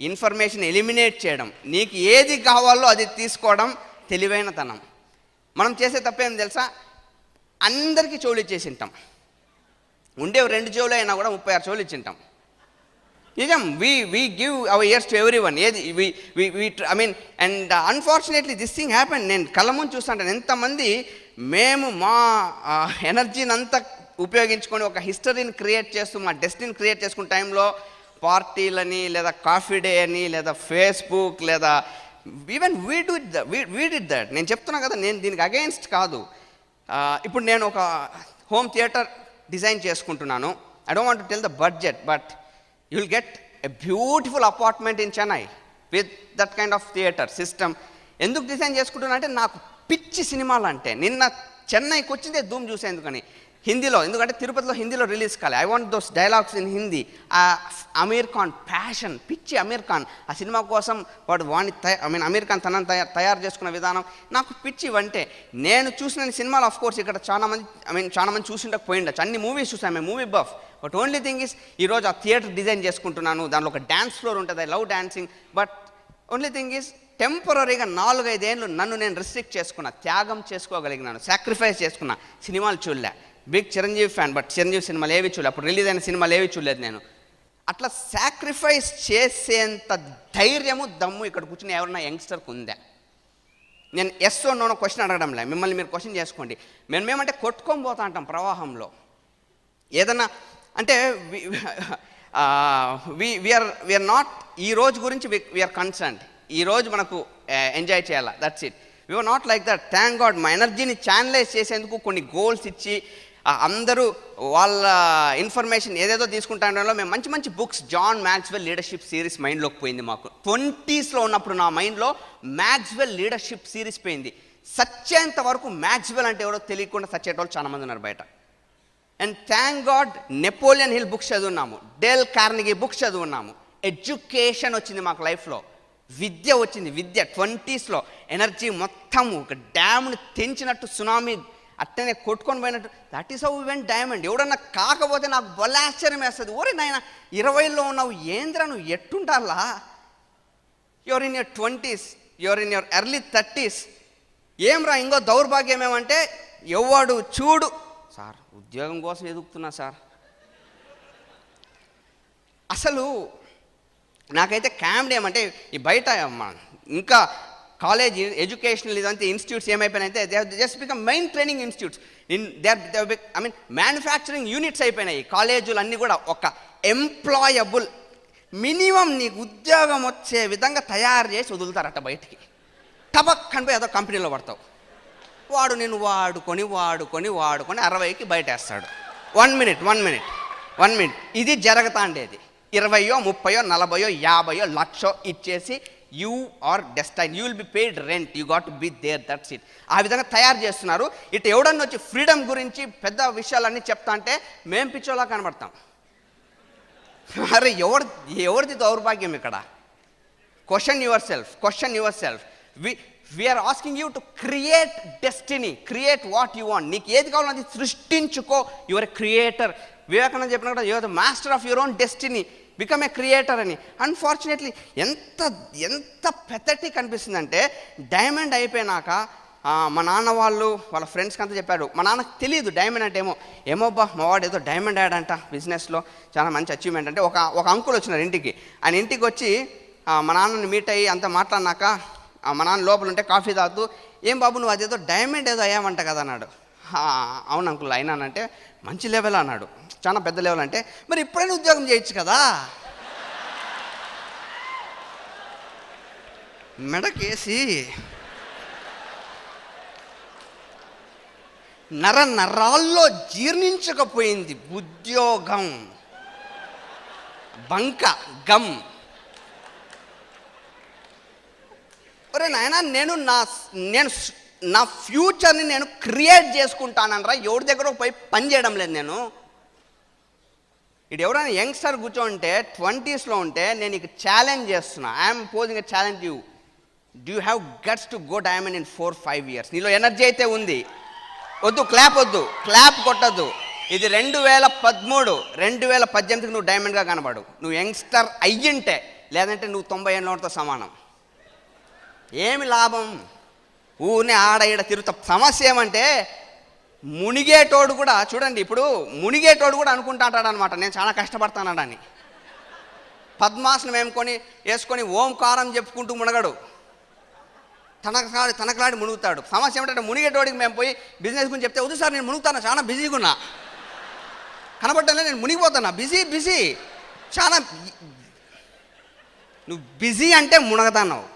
ఇన్ఫర్మేషన్ ఎలిమినేట్ చేయడం. నీకు ఏది కావాలో అది తీసుకోవడం తెలివైనతనం. మనం చేసే తప్పేం తెలుసా? అందరికీ చెవులు ఇచ్చేసి ఉంటాం. ఉండేవి 2 చెవులు అయినా కూడా 36 చెవులు ఇచ్చింటాం. నిజం. We give our ears to every one. ఏది I mean and unfortunately this thing happen. నేను కళ్ళ ముందు చూస్తుంటాను ఎంతమంది మేము మా ఎనర్జీని అంతా ఉపయోగించుకొని ఒక హిస్టరీని క్రియేట్ చేస్తూ మా డెస్టినీని క్రియేట్ చేసుకునే టైంలో పార్టీలని లేదా కాఫీ డే అని లేదా ఫేస్బుక్ లేదా ఈవెన్ వీ డిడ్ దట్. నేను చెప్తున్నా కదా, నేను దీనికి అగెయిన్స్ట్ కాదు. ఇప్పుడు నేను ఒక హోమ్ థియేటర్ డిజైన్ చేసుకుంటున్నాను. I don't want to tell the budget, but you will get a beautiful apartment in Chennai with that kind of theatre system. ఎందుకు డిజైన్ చేసుకుంటున్నా అంటే నాకు పిచ్చి సినిమాలు అంటే. నిన్న చెన్నైకి వచ్చిందే ధూమ్ చూసేందుకని హిందీలో, ఎందుకంటే తిరుపతిలో హిందీలో రిలీజ్ కాలే. I want those dialogues in Hindi. Aamir Khan passion, పిచ్చి అమీర్ ఖాన్. ఆ సినిమా కోసం వాడు అమీర్ ఖాన్ తనని తయారు చేసుకున్న విధానం నాకు పిచ్చి. అంటే నేను చూసిన సినిమాలు ఆఫ్ కోర్స్ ఇక్కడ చాలా మంది చూసిండకపోయిండొచ్చు. అన్ని మూవీస్ చూసాను, మేము movie buff. But only thing is ఈరోజు ఆ థియేటర్ డిజైన్ చేసుకుంటున్నాను. దానిలో ఒక డ్యాన్స్ ఫ్లోర్ ఉంటుంది. I love dancing. But only thing is టెంపరీగా 4-5 ఏళ్ళు నన్ను నేను రిస్ట్రిక్ట్ చేసుకున్నా, త్యాగం చేసుకోగలిగినాను, సాక్రిఫైస్ చేసుకున్నా. సినిమాలు చూడలే. Big Chiranjeevi fan, but Chiranjeevi సినిమాలు ఏవి చూడలేదు. అప్పుడు రిలీజ్ అయిన సినిమాలు ఏవి చూడలేదు నేను. అట్లా సాక్రిఫైస్ చేసేంత ధైర్యము దమ్ము ఇక్కడ కూర్చుని ఎవరన్నా యంగ్స్టర్కి ఉందా? నేను ఎస్ ఓ నో క్వశ్చన్ అడగడం లేదు, మిమ్మల్ని మీరు క్వశ్చన్ చేసుకోండి. మేమేమంటే కొట్టుకొని పోతా అంటాం ప్రవాహంలో. ఏదన్నా అంటే వీఆర్ నాట్ ఈ రోజు గురించి వీఆర్ కన్సర్న్డ్. ఈరోజు మనకు ఎంజాయ్ చేయాలా, that's it. We are not like that. Thank God మా ఎనర్జీని ఛానలైజ్ చేసేందుకు కొన్ని గోల్స్ ఇచ్చి అందరూ వాళ్ళ ఇన్ఫర్మేషన్ ఏదేదో తీసుకుంటానో మేము మంచి మంచి books. John Maxwell leadership series మైండ్లోకి పోయింది మాకు. 20sలో ఉన్నప్పుడు నా మైండ్లో మ్యాక్స్వెల్ లీడర్షిప్ సిరీస్ పోయింది. సచ్చేంత వరకు మ్యాక్స్వెల్ అంటే ఎవరో తెలియకుండా సచ్చేటోళ్ళు చాలామంది ఉన్నారు బయట. And thank God Napoleon Hill books చదువున్నాము, డేల్ కార్నెగీ బుక్స్ చదువున్నాము. ఎడ్యుకేషన్ వచ్చింది మాకు లైఫ్లో, విద్య వచ్చింది. విద్య 20sలో ఎనర్జీ మొత్తం ఒక డ్యామ్ని తెంచినట్టు సునామీ అట్టనే కొట్టుకొని పోయినట్టు. That is how we went diamond. ఎవడన్నా కాకపోతే నాకు బల్ల ఆశ్చర్యం వేస్తుంది. ఓరే నాయన 20లో ఉన్నావు, ఏంద్రా నువ్వు ఎట్టుంటాలా? Your in your 20s, your in your early 30s. ఏమ్రా ఇంకో దౌర్భాగ్యం ఏమంటే ఎవడు చూడు సార్ ఉద్యోగం కోసం ఎదుగుతున్నా సార్. అసలు నాకైతే కామెడీ ఏమంటే ఈ బయట ఇంకా కాలేజ్ ఎడ్యుకేషనల్ ఇదంతా ఇన్స్టిట్యూట్స్ ఏమైపోయినాయితే they just become main training institutes. Manufacturing units అయిపోయినాయి కాలేజీలు అన్నీ కూడా. ఒక ఎంప్లాయబుల్ మినిమం నీకు ఉద్యోగం వచ్చే విధంగా తయారు చేసి వదులుతారట బయటికి. టబక్ కనిపోయి ఏదో కంపెనీలో పడతావు. వాడు నేను వాడుకొని 60కి బయటేస్తాడు. 1 మినిట్ ఇది జరుగుతా ఉండేది. 20, 30, 40, 50 లక్షో ఇచ్చేసి you are destine, you will be paid rent, you got to be there, that's it. ఆ విధంగా తయారు చేస్తున్నారు. ఇటు ఎవడన్నా వచ్చి ఫ్రీడమ్ గురించి పెద్ద విషయాలన్నీ చెప్తా అంటే మేం పిచ్చోలా కనబడతాం. అరే ఎవరిది దౌర్భాగ్యం ఇక్కడ? Question yourself. We are asking you to create destiny, create what you want. నీకు ఏది కావాలో అది సృష్టించుకో. Your a creator. వివేకానంద చెప్పినట్టు your the master of your own destiny, become a creator అని. అన్ఫార్చునేట్లీ ఎంత పెథటిక్ అనిపిస్తుందంటే డైమండ్ అయిపోయినాక మా నాన్న వాళ్ళ ఫ్రెండ్స్కి అంతా చెప్పారు. మా నాన్నకు తెలియదు డైమండ్ అంటే ఏమోబ్బా మా వాడు ఏదో డైమండ్ అయ్యాడంట, బిజినెస్లో చాలా మంచి అచీవ్మెంట్ అంటే. ఒక అంకుల్ వచ్చినారు ఇంటికి. ఆయన ఇంటికి వచ్చి మా నాన్నని మీట్ అయ్యి అంతా మాట్లాడినాక మా నాన్న లోపల ఉంటే కాఫీ తాగుతూ, ఏం బాబు నువ్వు అదేదో డైమండ్ ఏదో అయ్యామంట కదా అన్నాడు. అవును అంకుల్ అయినానంటే, మంచి లెవెల్ అన్నాడు. చాలా పెద్ద లెవెల్ అంటే, మరి ఇప్పుడైనా ఉద్యోగం చేయొచ్చు కదా. మెడకేసి నరాల్లో జీర్ణించకపోయింది ఉద్యోగం. బంక గమ్. ఒరే నాయన నేను నా ఫ్యూచర్ని నేను క్రియేట్ చేసుకుంటానరా. ఎవరి దగ్గర పోయి పని చేయడం లేదు నేను. ఇటు ఎవరైనా యంగ్స్టర్ కూర్చోంటే 20sలో ఉంటే నేను నీకు ఛాలెంజ్ చేస్తున్నా. I'm posing a challenge you. Do you have guts to go diamond in 4-5 years? నీలో ఎనర్జీ అయితే ఉంది. వద్దు క్లాప్ కొట్టద్దు. ఇది 2013, 2018కి నువ్వు డైమండ్గా కనబడు. నువ్వు యంగ్స్టర్ అయ్యింటే, లేదంటే నువ్వు 90 ఏళ్ళతో సమానం. ఏమి లాభం? ఊరినే ఆడ ఈడ తిరుగుతా. సమస్య ఏమంటే మునిగేటోడు కూడా చూడండి, ఇప్పుడు మునిగేటోడు కూడా అనుకుంటా అంటాడు అనమాట, నేను చాలా కష్టపడతానని. పద్మాసనం వేసుకొని ఓంకారం చెప్పుకుంటూ మునగడు, తనకలాడి మునుగుతాడు. సమస్య ఏమిటంటే మునిగేటోడికి మేము పోయి బిజినెస్ గురించి చెప్తే, వద్దు సార్ నేను మునుగుతాను, చాలా బిజీగా ఉన్నా, కనబడ్డానే నేను మునిగిపోతాను, బిజీ చాలా. నువ్వు బిజీ అంటే మునగతాన్నావు.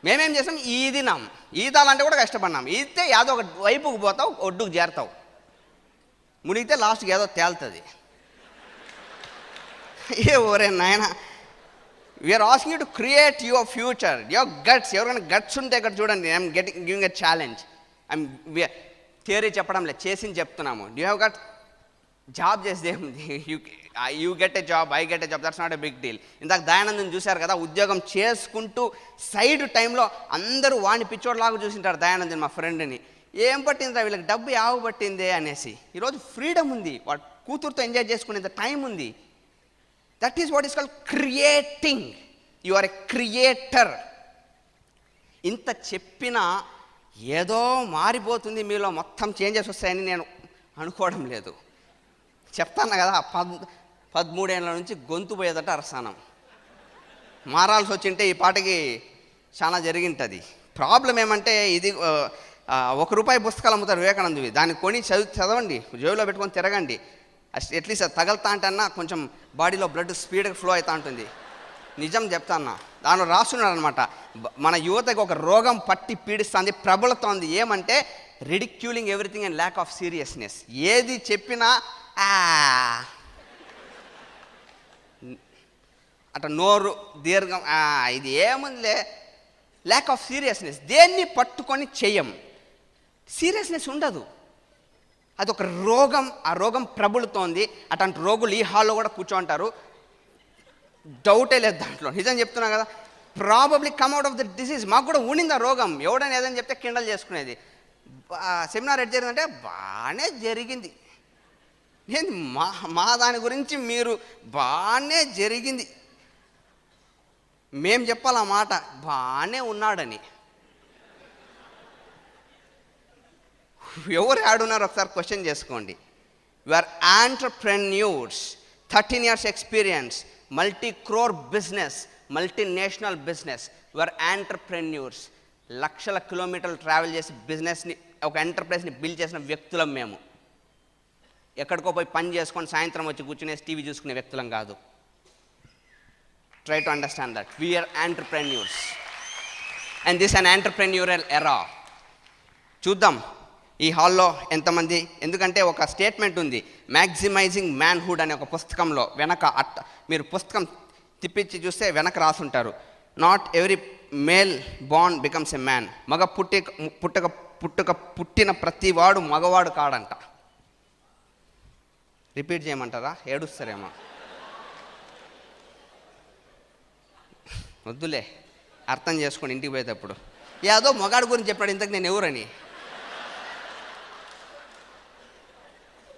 మేమేం చేస్తాం, ఈదినాం, ఈదాలంటే కూడా కష్టపడినాం. ఈదితే ఏదో ఒక వైపుకు పోతావు, ఒడ్డుకు చేరుతావు. మునిగితే లాస్ట్కి ఏదో తేలుతుంది. ఏ ఓరే నాయన, we are asking you to create your future, your guts. ఎవరికైనా గట్స్ ఉంటే ఇక్కడ చూడండి, I'm giving a challenge. Theory చెప్పడం లేదు, చేసింది చెప్తున్నాము. డూ హ్యావ్ గట్ జాబ్ చేస్తే you get a job, I get a job, that's not a big deal. ఇందాక దయానందన్ చూశారు కదా, ఉద్యోగం చేసుకుంటూ సైడ్ టైంలో అందరూ వాడిని పిచ్చోడ్లాగా చూసింటారు దయానందన్ మా ఫ్రెండ్ని. ఏం పట్టిందిరా వీళ్ళకి, డబ్బు యావ పట్టిందే అనేసి. ఈరోజు ఫ్రీడమ్ ఉంది, వాడు కూతురుతో ఎంజాయ్ చేసుకునేంత టైం ఉంది. That is what is called creating. You are a creator. ఇంత చెప్పినా ఏదో మారిపోతుంది మీలో, మొత్తం చేంజెస్ వస్తాయని నేను అనుకోవడం లేదు. చెప్తాను కదా, 13 ఏళ్ళ నుంచి గొంతు పోయేదట అరసానం. మారాల్సి వచ్చింటే ఈ పాటకి చాలా జరిగింటుంది. ప్రాబ్లం ఏమంటే, ఇది ₹1 పుస్తకాలు అమ్ముతారు వివేకానందవి, దాన్ని కొని చదవండి, జేబులో పెట్టుకొని తిరగండి. అట్లీస్ట్ అది తగలుతా అంటన్నా కొంచెం బాడీలో బ్లడ్ స్పీడ్గా ఫ్లో అవుతూ ఉంటుంది. నిజం చెప్తాన్నా, దానిలో రాస్తున్నాడు అనమాట, మన యువతకి ఒక రోగం పట్టి పీడిస్తుంది, ప్రబలుతోంది. ఏమంటే ridiculing everything and lack of seriousness. ఏది చెప్పినా అట్లా నోరు దీర్ఘం, ఇది ఏముందిలే, ల్యాక్ ఆఫ్ సీరియస్నెస్. దేన్ని పట్టుకొని చెయ్యం, సీరియస్నెస్ ఉండదు. అదొక రోగం, ఆ రోగం ప్రబలుతోంది. అట్లాంటి రోగులు ఈ హాల్లో కూడా కూర్చోంటారు, డౌటే లేదు దాంట్లో. నిజం చెప్తున్నా కదా, probably come out of the disease. మాకు కూడా ఉండింది ఆ రోగం. ఎవడైనా ఏదని చెప్తే కిండల్ చేసుకునేది. సెమినార్ ఎట్ జరిగిందంటే బాగానే జరిగింది. ఏంది మా దాని గురించి మీరు బాగానే జరిగింది, మేం చెప్పాలి ఆ మాట, బాగానే ఉన్నాడని. ఎవరు ఆడున్నారు ఒకసారి క్వశ్చన్ చేసుకోండి. You are entrepreneurs, 13 years experience, multi-crore business, multinational business. You are entrepreneurs. లక్షల కిలోమీటర్లు ట్రావెల్ చేసి బిజినెస్ని, ఒక ఎంటర్ప్రైజ్ని బిల్డ్ చేసిన వ్యక్తులం మేము. ఎక్కడికో పోయి పని చేసుకొని సాయంత్రం వచ్చి కూర్చునే టీవీ చూసుకునే వ్యక్తులం కాదు. Try to understand that we are entrepreneurs and this an entrepreneurial era. చూద్దాం ఈ హాల్లో ఎంతమంది, ఎందుకంటే ఒక స్టేట్మెంట్ ఉంది, మ్యాక్సిమైజింగ్ మ్యాన్హుడ్ అనే ఒక పుస్తకంలో వెనక మీరు పుస్తకం తిప్పించి చూస్తే వెనక రాసుంటారు, not every male born becomes a man. మగ పుట్టిన ప్రతివాడు మగవాడు కాడంట. రిపీట్ చేయమంటారా, ఏడుస్తారేమో, వద్దులే, అర్థం చేసుకోండి ఇంటికి పోయేటప్పుడు. ఏదో మగాడు గురించి చెప్పాడు, ఇంతకు నేను ఎవరని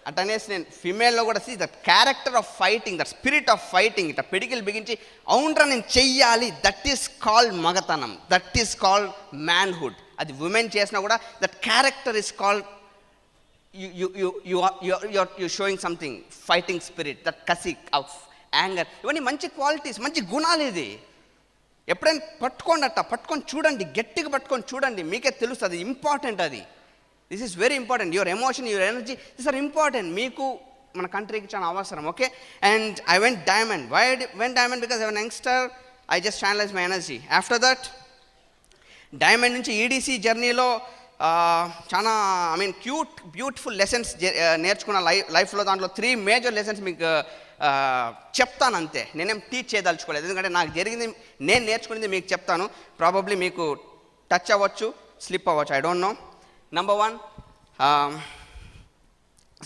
అటనేసి నేను ఫిమేల్లో కూడా see that character of fighting, that spirit of fighting, ఇట్లా పిడికిలు బిగించి అవునరా నేను చెయ్యాలి, దట్ ఈస్ కాల్డ్ మగతనం, దట్ ఈస్ కాల్డ్ మ్యాన్హుడ్. అది ఉమెన్ చేసినా కూడా that character is called you showing something, fighting spirit, that కసి ఆఫ్ యాంగర్. ఇవన్నీ మంచి క్వాలిటీస్, మంచి గుణాలు. ఇది ఎప్పుడైనా పట్టుకొని చూడండి, గట్టిగా పట్టుకొని చూడండి, మీకే తెలుస్తుంది. ఇంపార్టెంట్ అది. This is very important. Your emotion, your energy, this are important. మీకు మన కంట్రీకి చాలా అవసరం. Okay, and I went diamond. Why went diamond? Because I one youngster, I just channelize my energy. After that diamond నుంచి EDC జర్నీలో చాలా beautiful lessons నేర్చుకున్న లైఫ్లో. దాంట్లో 3 మేజర్ లెసన్స్ మీకు చెప్తాను అంతే. నేనేం టీచ్ చేయదలుచుకోలేదు, ఎందుకంటే నాకు జరిగింది, నేను నేర్చుకునేది మీకు చెప్తాను. ప్రాబబ్లీ మీకు టచ్ అవ్వచ్చు, స్లిప్ అవ్వచ్చు, I don't know. Number 1,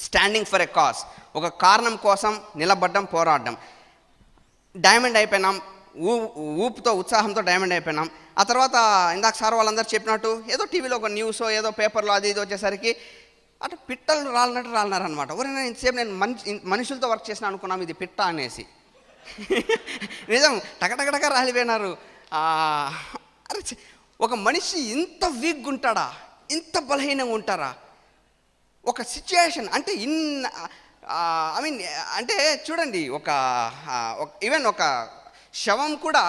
standing for a cause. ఒక కారణం కోసం నిలబడ్డం, పోరాడడం. డైమండ్ అయిపోయినాం, ఊపుతో ఉత్సాహంతో డైమండ్ అయిపోయినాం. ఆ తర్వాత ఇందాక సార్ వాళ్ళందరూ చెప్పినట్టు ఏదో టీవీలో ఒక న్యూస్, ఏదో పేపర్లో అది ఇది వచ్చేసరికి అటు పిట్టలు రాలినారనమాట. ఎవరైనా ఇంతసేపు నేను మనుషులతో వర్క్ చేసిన అనుకున్నాం, ఇది పిట్ట అనేసి. నిజం, టకటకటక రాలిపోయినారు. అరే, ఒక మనిషి ఇంత వీక్గా ఉంటాడా, ఇంత బలహీనంగా ఉంటారా? ఒక సిచ్యుయేషన్ అంటే ఐ మీన్ అంటే చూడండి, ఈవెన్ ఒక శవం కూడా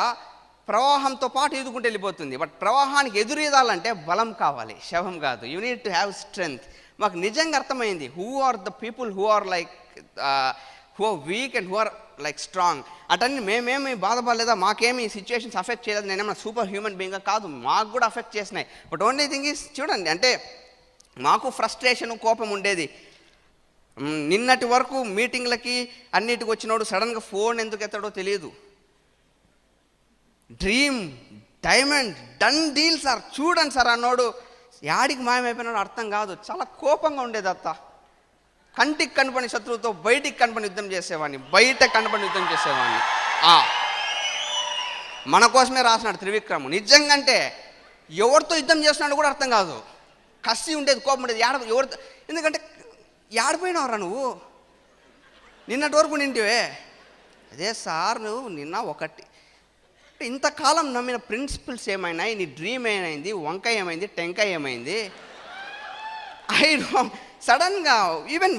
ప్రవాహంతో పాటు ఎదుగుకుంటూ వెళ్ళిపోతుంది. బట్ ప్రవాహానికి ఎదురీదాలంటే బలం కావాలి, శవం కాదు. You need to have strength. మాకు నిజంగా అర్థమైంది who are the people who are like who are weak and who are like strong. అటన్నీ మేమేమి బాధపడలేదా, మాకేమి సిచ్యుయేషన్స్ అఫెక్ట్ చేయలేదు, నేనేమన్నా సూపర్ హ్యూమన్ బీయింగ్గా కాదు, మాకు కూడా అఫెక్ట్ చేసినాయి. బట్ ఓన్లీ థింగ్ ఈజ్ చూడండి, అంటే మాకు ఫ్రస్ట్రేషన్, కోపం ఉండేది. నిన్నటి వరకు మీటింగ్లకి అన్నిటికి వచ్చినోడు సడన్గా ఫోన్ ఎందుకు ఎత్తాడో తెలియదు. Dream, diamond, done deal sir, చూడండి సార్ అన్నోడు యాడికి మాయమైపోయినాడు అర్థం కాదు. చాలా కోపంగా ఉండేది అత్త. కంటికి కనపని శత్రువుతో బయటికి కనపని యుద్ధం చేసేవాడిని, బయట కనపని యుద్ధం చేసేవాడిని. మన కోసమే రాసినాడు త్రివిక్రమ్. నిజంగా ఎవరితో యుద్ధం చేస్తున్నాడు కూడా అర్థం కాదు. కసి ఉండేది, కోపం ఉండేది. ఎవరితో, ఎందుకంటే ఏడిపోయినావురా నువ్వు, నిన్నటి వరకు నింటివే. అదే సార్ నువ్వు నిన్న ఒకటి, ఇంతకాలం నమ్మిన ప్రిన్సిపల్స్ ఏమైనాయి, నీ డ్రీమ్ ఏమైంది, వంకాయ ఏమైంది, టెంకాయ ఏమైంది? ఐ నో సడన్గా even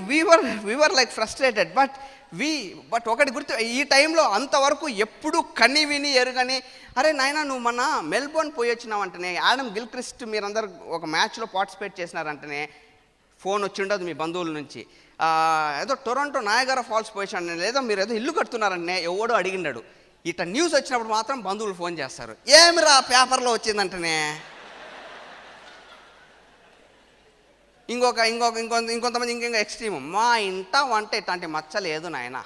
we were like frustrated. But ఒకటి గుర్తు, ఈ టైంలో అంతవరకు ఎప్పుడు కని విని ఎరుగని, అరే నాయన నువ్వు మన మెల్బోర్న్ పోయి వచ్చినావంటనే, యాడమ్ గిల్క్రిస్ట్ మీరందరూ ఒక మ్యాచ్లో పార్టిసిపేట్ చేసినారంటనే ఫోన్ వచ్చి ఉండదు మీ బంధువుల నుంచి. ఏదో టొరంటో నాయగరా ఫాల్స్ పోయించాను, లేదా మీరు ఏదో ఇల్లు కడుతున్నారంటే ఎవడో అడిగినాడు. ఇట్లా న్యూస్ వచ్చినప్పుడు మాత్రం బంధువులు ఫోన్ చేస్తారు, ఏమిరా పేపర్లో వచ్చిందంటనే. ఇంకొంతమంది ఇంకొక ఎక్స్ట్రీమ్, మా ఇంట వంట ఇట్లాంటి మచ్చ లేదు నాయన.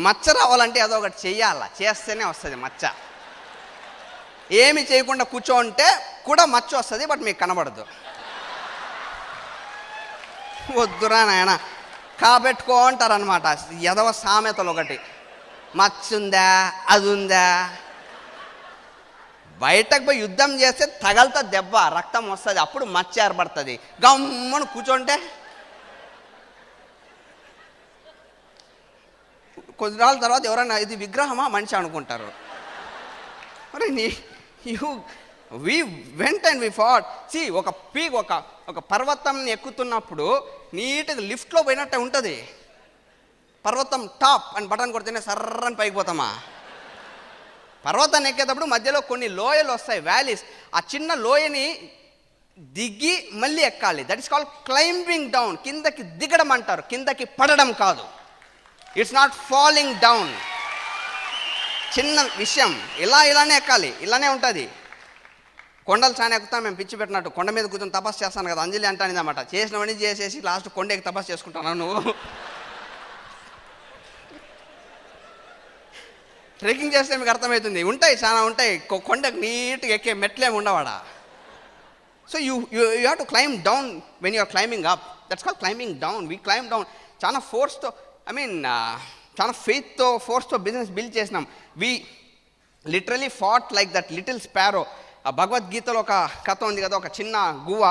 మచ్చ రావాలంటే ఏదో ఒకటి చెయ్యాల, చేస్తేనే వస్తుంది మచ్చ. ఏమి చేయకుండా కూర్చోంటే కూడా మచ్చ వస్తుంది, బట్ మీకు కనబడదు. వద్దురా నాయన కాబెట్టుకో అంటారనమాట. ఎదవ సామెతలు ఒకటి, మచ్చుందా అది ఉందా. బయటకు పోయి యుద్ధం చేస్తే తగలతా దెబ్బ, రక్తం వస్తుంది, అప్పుడు మచ్చ ఏర్పడుతుంది. గమ్మను కూర్చోంటే కొద్ది రోజుల తర్వాత ఎవరైనా ఇది విగ్రహమా మనిషి అనుకుంటారు. మరి వి went and we fought. C ఒక పర్వతం ఎక్కుతున్నప్పుడు నీట్గా లిఫ్ట్లో పోయినట్టే ఉంటుంది. పర్వతం టాప్ అని బటన్ కొడితేనే సర్రని పైకి పోతామా? పర్వతాన్ని ఎక్కేటప్పుడు మధ్యలో కొన్ని లోయలు వస్తాయి, వ్యాలీస్. ఆ చిన్న లోయని దిగి మళ్ళీ ఎక్కాలి. That is called climbing down. కిందకి దిగడం అంటారు, కిందకి పడడం కాదు. It's not falling down. చిన్న విషయం, ఇలానే ఎక్కాలి, ఇలానే ఉంటుంది. కొండలు చాలా ఎక్కుతాం మేము పిచ్చి పెట్టినట్టు. కొండ మీద కూర్చొని తపస్సు చేస్తాను కదా, అంజలి అంటానిది అన్నమాట. చేసినవన్నీ చేసేసి లాస్ట్ కొండ ఎక్కి తపస్సు చేసుకుంటాను. నువ్వు ట్రెక్కింగ్ చేస్తే మీకు అర్థమవుతుంది, ఉంటాయి చాలా ఉంటాయి. కొండకు నీట్గా ఎక్కే మెట్లేమి ఉండవాడా. So you have to climb down when you are climbing up. That's called climbing down. We climb down. చాలా ఫోర్స్తో, చాలా ఫెయిత్తో, ఫోర్స్తో బిజినెస్ బిల్డ్ చేసినాం. We literally fought like that little sparrow. భగవద్గీతలో ఒక కథ ఉంది కదా, ఒక చిన్న గువ్వ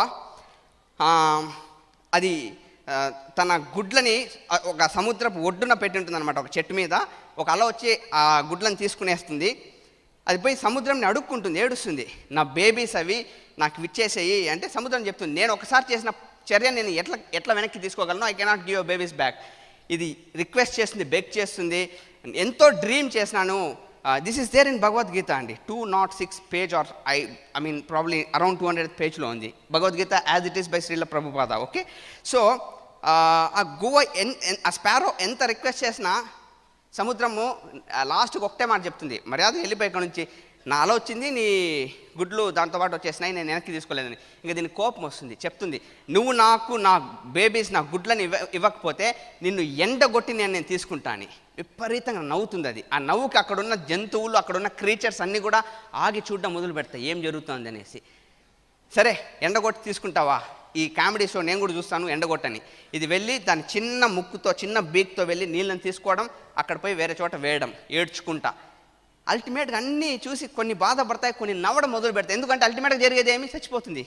అది తన గుడ్లని ఒక సముద్రపు ఒడ్డున పెట్టి ఉంటుంది అనమాట, ఒక చెట్టు మీద. ఒక అల వచ్చి ఆ గుడ్లను తీసుకునేస్తుంది. అది పోయి సముద్రంని అడుక్కుంటుంది, ఏడుస్తుంది, నా బేబీస్ అవి నాకు విచ్చేసేయి అంటే సముద్రం చెప్తుంది, నేను ఒకసారి చేసిన చర్య నేను ఎట్లా వెనక్కి తీసుకోగలను, I cannot give your babies back. ఇది రిక్వెస్ట్ చేస్తుంది, బెగ్ చేస్తుంది. ఎంతో డ్రీమ్ చేసినాను. This is there in Bhagavad Gita అండి. 206 page or I mean probably around 200 పేజ్లో ఉంది Bhagavad Gita as it is by Srila Prabhupada. Okay, so ఆ గువ్వ ఆ స్పారో ఎంత రిక్వెస్ట్ చేసినా సముద్రము లాస్ట్కి ఒకటే మాట చెప్తుంది, మర్యాద వెళ్ళిపోయి ఇక్కడ నుంచి, నా అలా వచ్చింది, నీ గుడ్లు దాంతోపాటు వచ్చేసినాయి, నేను వెనక్కి తీసుకోలేదని. ఇంకా దీనికి కోపం వస్తుంది, చెప్తుంది, నువ్వు నాకు నా బేబీస్ నా గుడ్లని ఇవ్వకపోతే నిన్ను ఎండగొట్టి నేను తీసుకుంటా అని. విపరీతంగా నవ్వుతుంది అది. ఆ నవ్వుకి అక్కడున్న జంతువులు, అక్కడున్న క్రీచర్స్ అన్నీ కూడా ఆగి చూడడం మొదలు పెడతాయి ఏం జరుగుతుంది అనేసి. సరే ఎండగొట్టి తీసుకుంటావా, ఈ కామెడీ షో నేను కూడా చూస్తాను ఎండగొట్టని. ఇది వెళ్ళి దాని చిన్న ముక్కుతో, చిన్న బీక్తో వెళ్ళి నీళ్ళని తీసుకోవడం, అక్కడ పోయి వేరే చోట వేయడం ఏడ్చుకుంటా. అల్టిమేట్గా అన్నీ చూసి కొన్ని బాధపడతాయి, కొన్ని నవ్వడం మొదలు పెడతాయి. ఎందుకంటే అల్టిమేట్గా జరిగేది ఏమి, చచ్చిపోతుంది.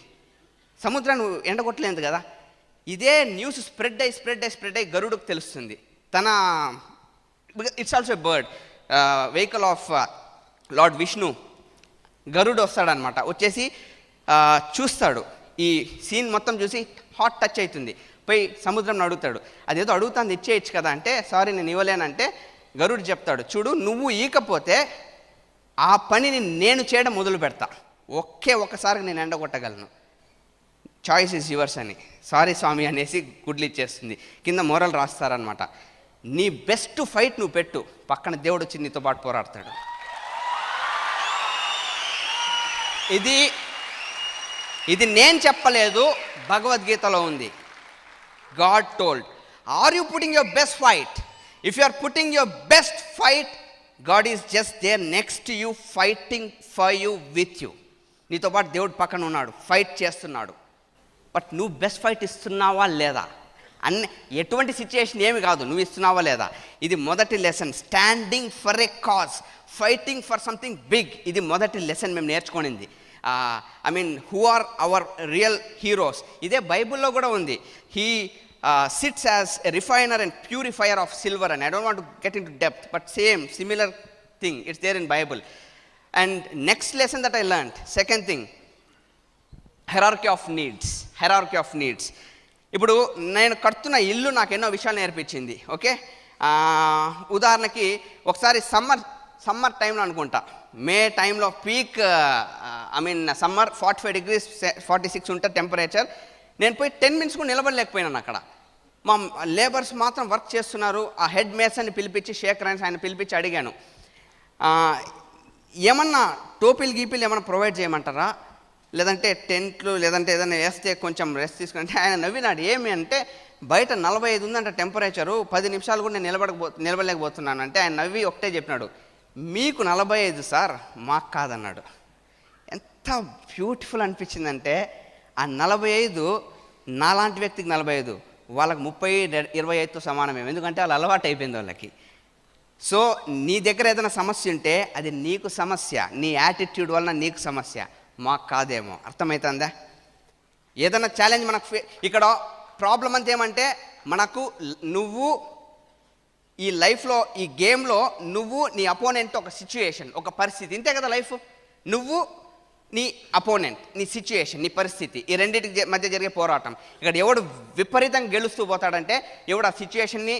సముద్రాన్ని ఎండగొట్టలేదు కదా. ఇదే న్యూస్ స్ప్రెడ్ అయ్యి గరుడుకు తెలుస్తుంది. తన it's also a bird, vehicle of lord Vishnu. గరుడు వస్తాడనమాట, వచ్చేసి చూస్తాడు ఈ సీన్ మొత్తం చూసి హాట్ టచ్ అవుతుంది. పోయి సముద్రం అడుగుతాడు, అదేదో అడుగుతాను ఇచ్చేయచ్చు కదా అంటే, సారీ నేను ఇవ్వలేనంటే గరుడు చెప్తాడు, చూడు నువ్వు ఈకపోతే ఆ పనిని నేను చేయడం మొదలు పెడతా, ఒక్కసారికి నేను ఎండగొట్టగలను, చాయిస్ ఈజ్ యువర్స్ అని. సారీ స్వామి అనేసి గుడ్లు ఇచ్చేస్తుంది. కింద మోరల్ రాస్తారనమాట, నీ బెస్ట్ ఫైట్ నువ్వు పెట్టు, పక్కన దేవుడు వచ్చి నీతో పాటు పోరాడతాడు. ఇది నేను చెప్పలేదు, భగవద్గీతలో ఉంది. God told, are you putting your best fight? If you are putting your best fight, God is just there next to you, fighting for you, with you. నీతో పాటు దేవుడు పక్కన ఉన్నాడు, ఫైట్ చేస్తున్నాడు. బట్ నువ్వు బెస్ట్ ఫైట్ ఇస్తున్నావా లేదా? ఎటువంటి సిచ్యుయేషన్ ఏమి కాదు, నువ్వు ఇస్తున్నావా లేదా? ఇది మొదటి lesson. Standing for a cause, fighting for something big. ఇది మొదటి లెసన్ మేము నేర్చుకునింది. Who are our real heroes? ఇదే బైబిల్లో కూడా ఉంది. He sits as a refiner and purifier of silver అని. I don't want to get into depth, but similar thing, it's there in Bible. And next lesson that I learned, second thing, hierarchy of needs. ఇప్పుడు నేను కడుతున్న ఇల్లు నాకు ఎన్నో విషయాలు నేర్పించింది. Okay, ఉదాహరణకి ఒకసారి సమ్మర్ టైంలో అనుకుంటా, మే టైంలో పీక్ సమ్మర్ 45 degrees 46 ఉంటుంది టెంపరేచర్. నేను పోయి 10 minutes కూడా నిలబడలేకపోయినాను అక్కడ. మా లేబర్స్ మాత్రం వర్క్ చేస్తున్నారు. ఆ హెడ్ మేసన్ని పిలిపించి, శేఖర్ అని ఆయన పిలిపించి అడిగాను, ఏమన్నా టోపీలు గీపీలు ఏమన్నా ప్రొవైడ్ చేయమంటారా, లేదంటే టెంట్లు లేదంటే ఏదైనా వేస్తే కొంచెం రెస్ట్ తీసుకుంటే? ఆయన నవ్వినాడు. ఏమి అంటే, బయట 45 ఉందంట టెంపరేచరు, 10 నిమిషాలు కూడా నేను నిలబడలేకపోతున్నాను అంటే ఆయన నవ్వి ఒకటే చెప్పినాడు, మీకు 45 సార్, మాకు కాదన్నాడు. ఎంత బ్యూటిఫుల్ అనిపించిందంటే, ఆ 45 నాలాంటి వ్యక్తికి 45, వాళ్ళకి 30-25తో సమానమే. ఎందుకంటే వాళ్ళు అలవాటు అయిపోయింది వాళ్ళకి. సో నీ దగ్గర ఏదైనా సమస్య ఉంటే అది నీకు సమస్య, నీ యాటిట్యూడ్ వలన నీకు సమస్య, మాకు కాదేమో. అర్థమవుతుందా? ఏదైనా ఛాలెంజ్ మనకు ఇక్కడ ప్రాబ్లం అంతా ఏమంటే, నువ్వు ఈ లైఫ్లో, ఈ గేమ్లో నువ్వు, నీ అపోనెంట్, ఒక సిచ్యుయేషన్, ఒక పరిస్థితి, ఇంతే కదా లైఫ్. నువ్వు, నీ అపోనెంట్, నీ సిచ్యుయేషన్, నీ పరిస్థితి, ఈ రెండింటికి మధ్య జరిగే పోరాటం. ఇక్కడ ఎవడు విపరీతంగా గెలుస్తూ పోతాడంటే, ఎవడు ఆ సిచ్యుయేషన్ని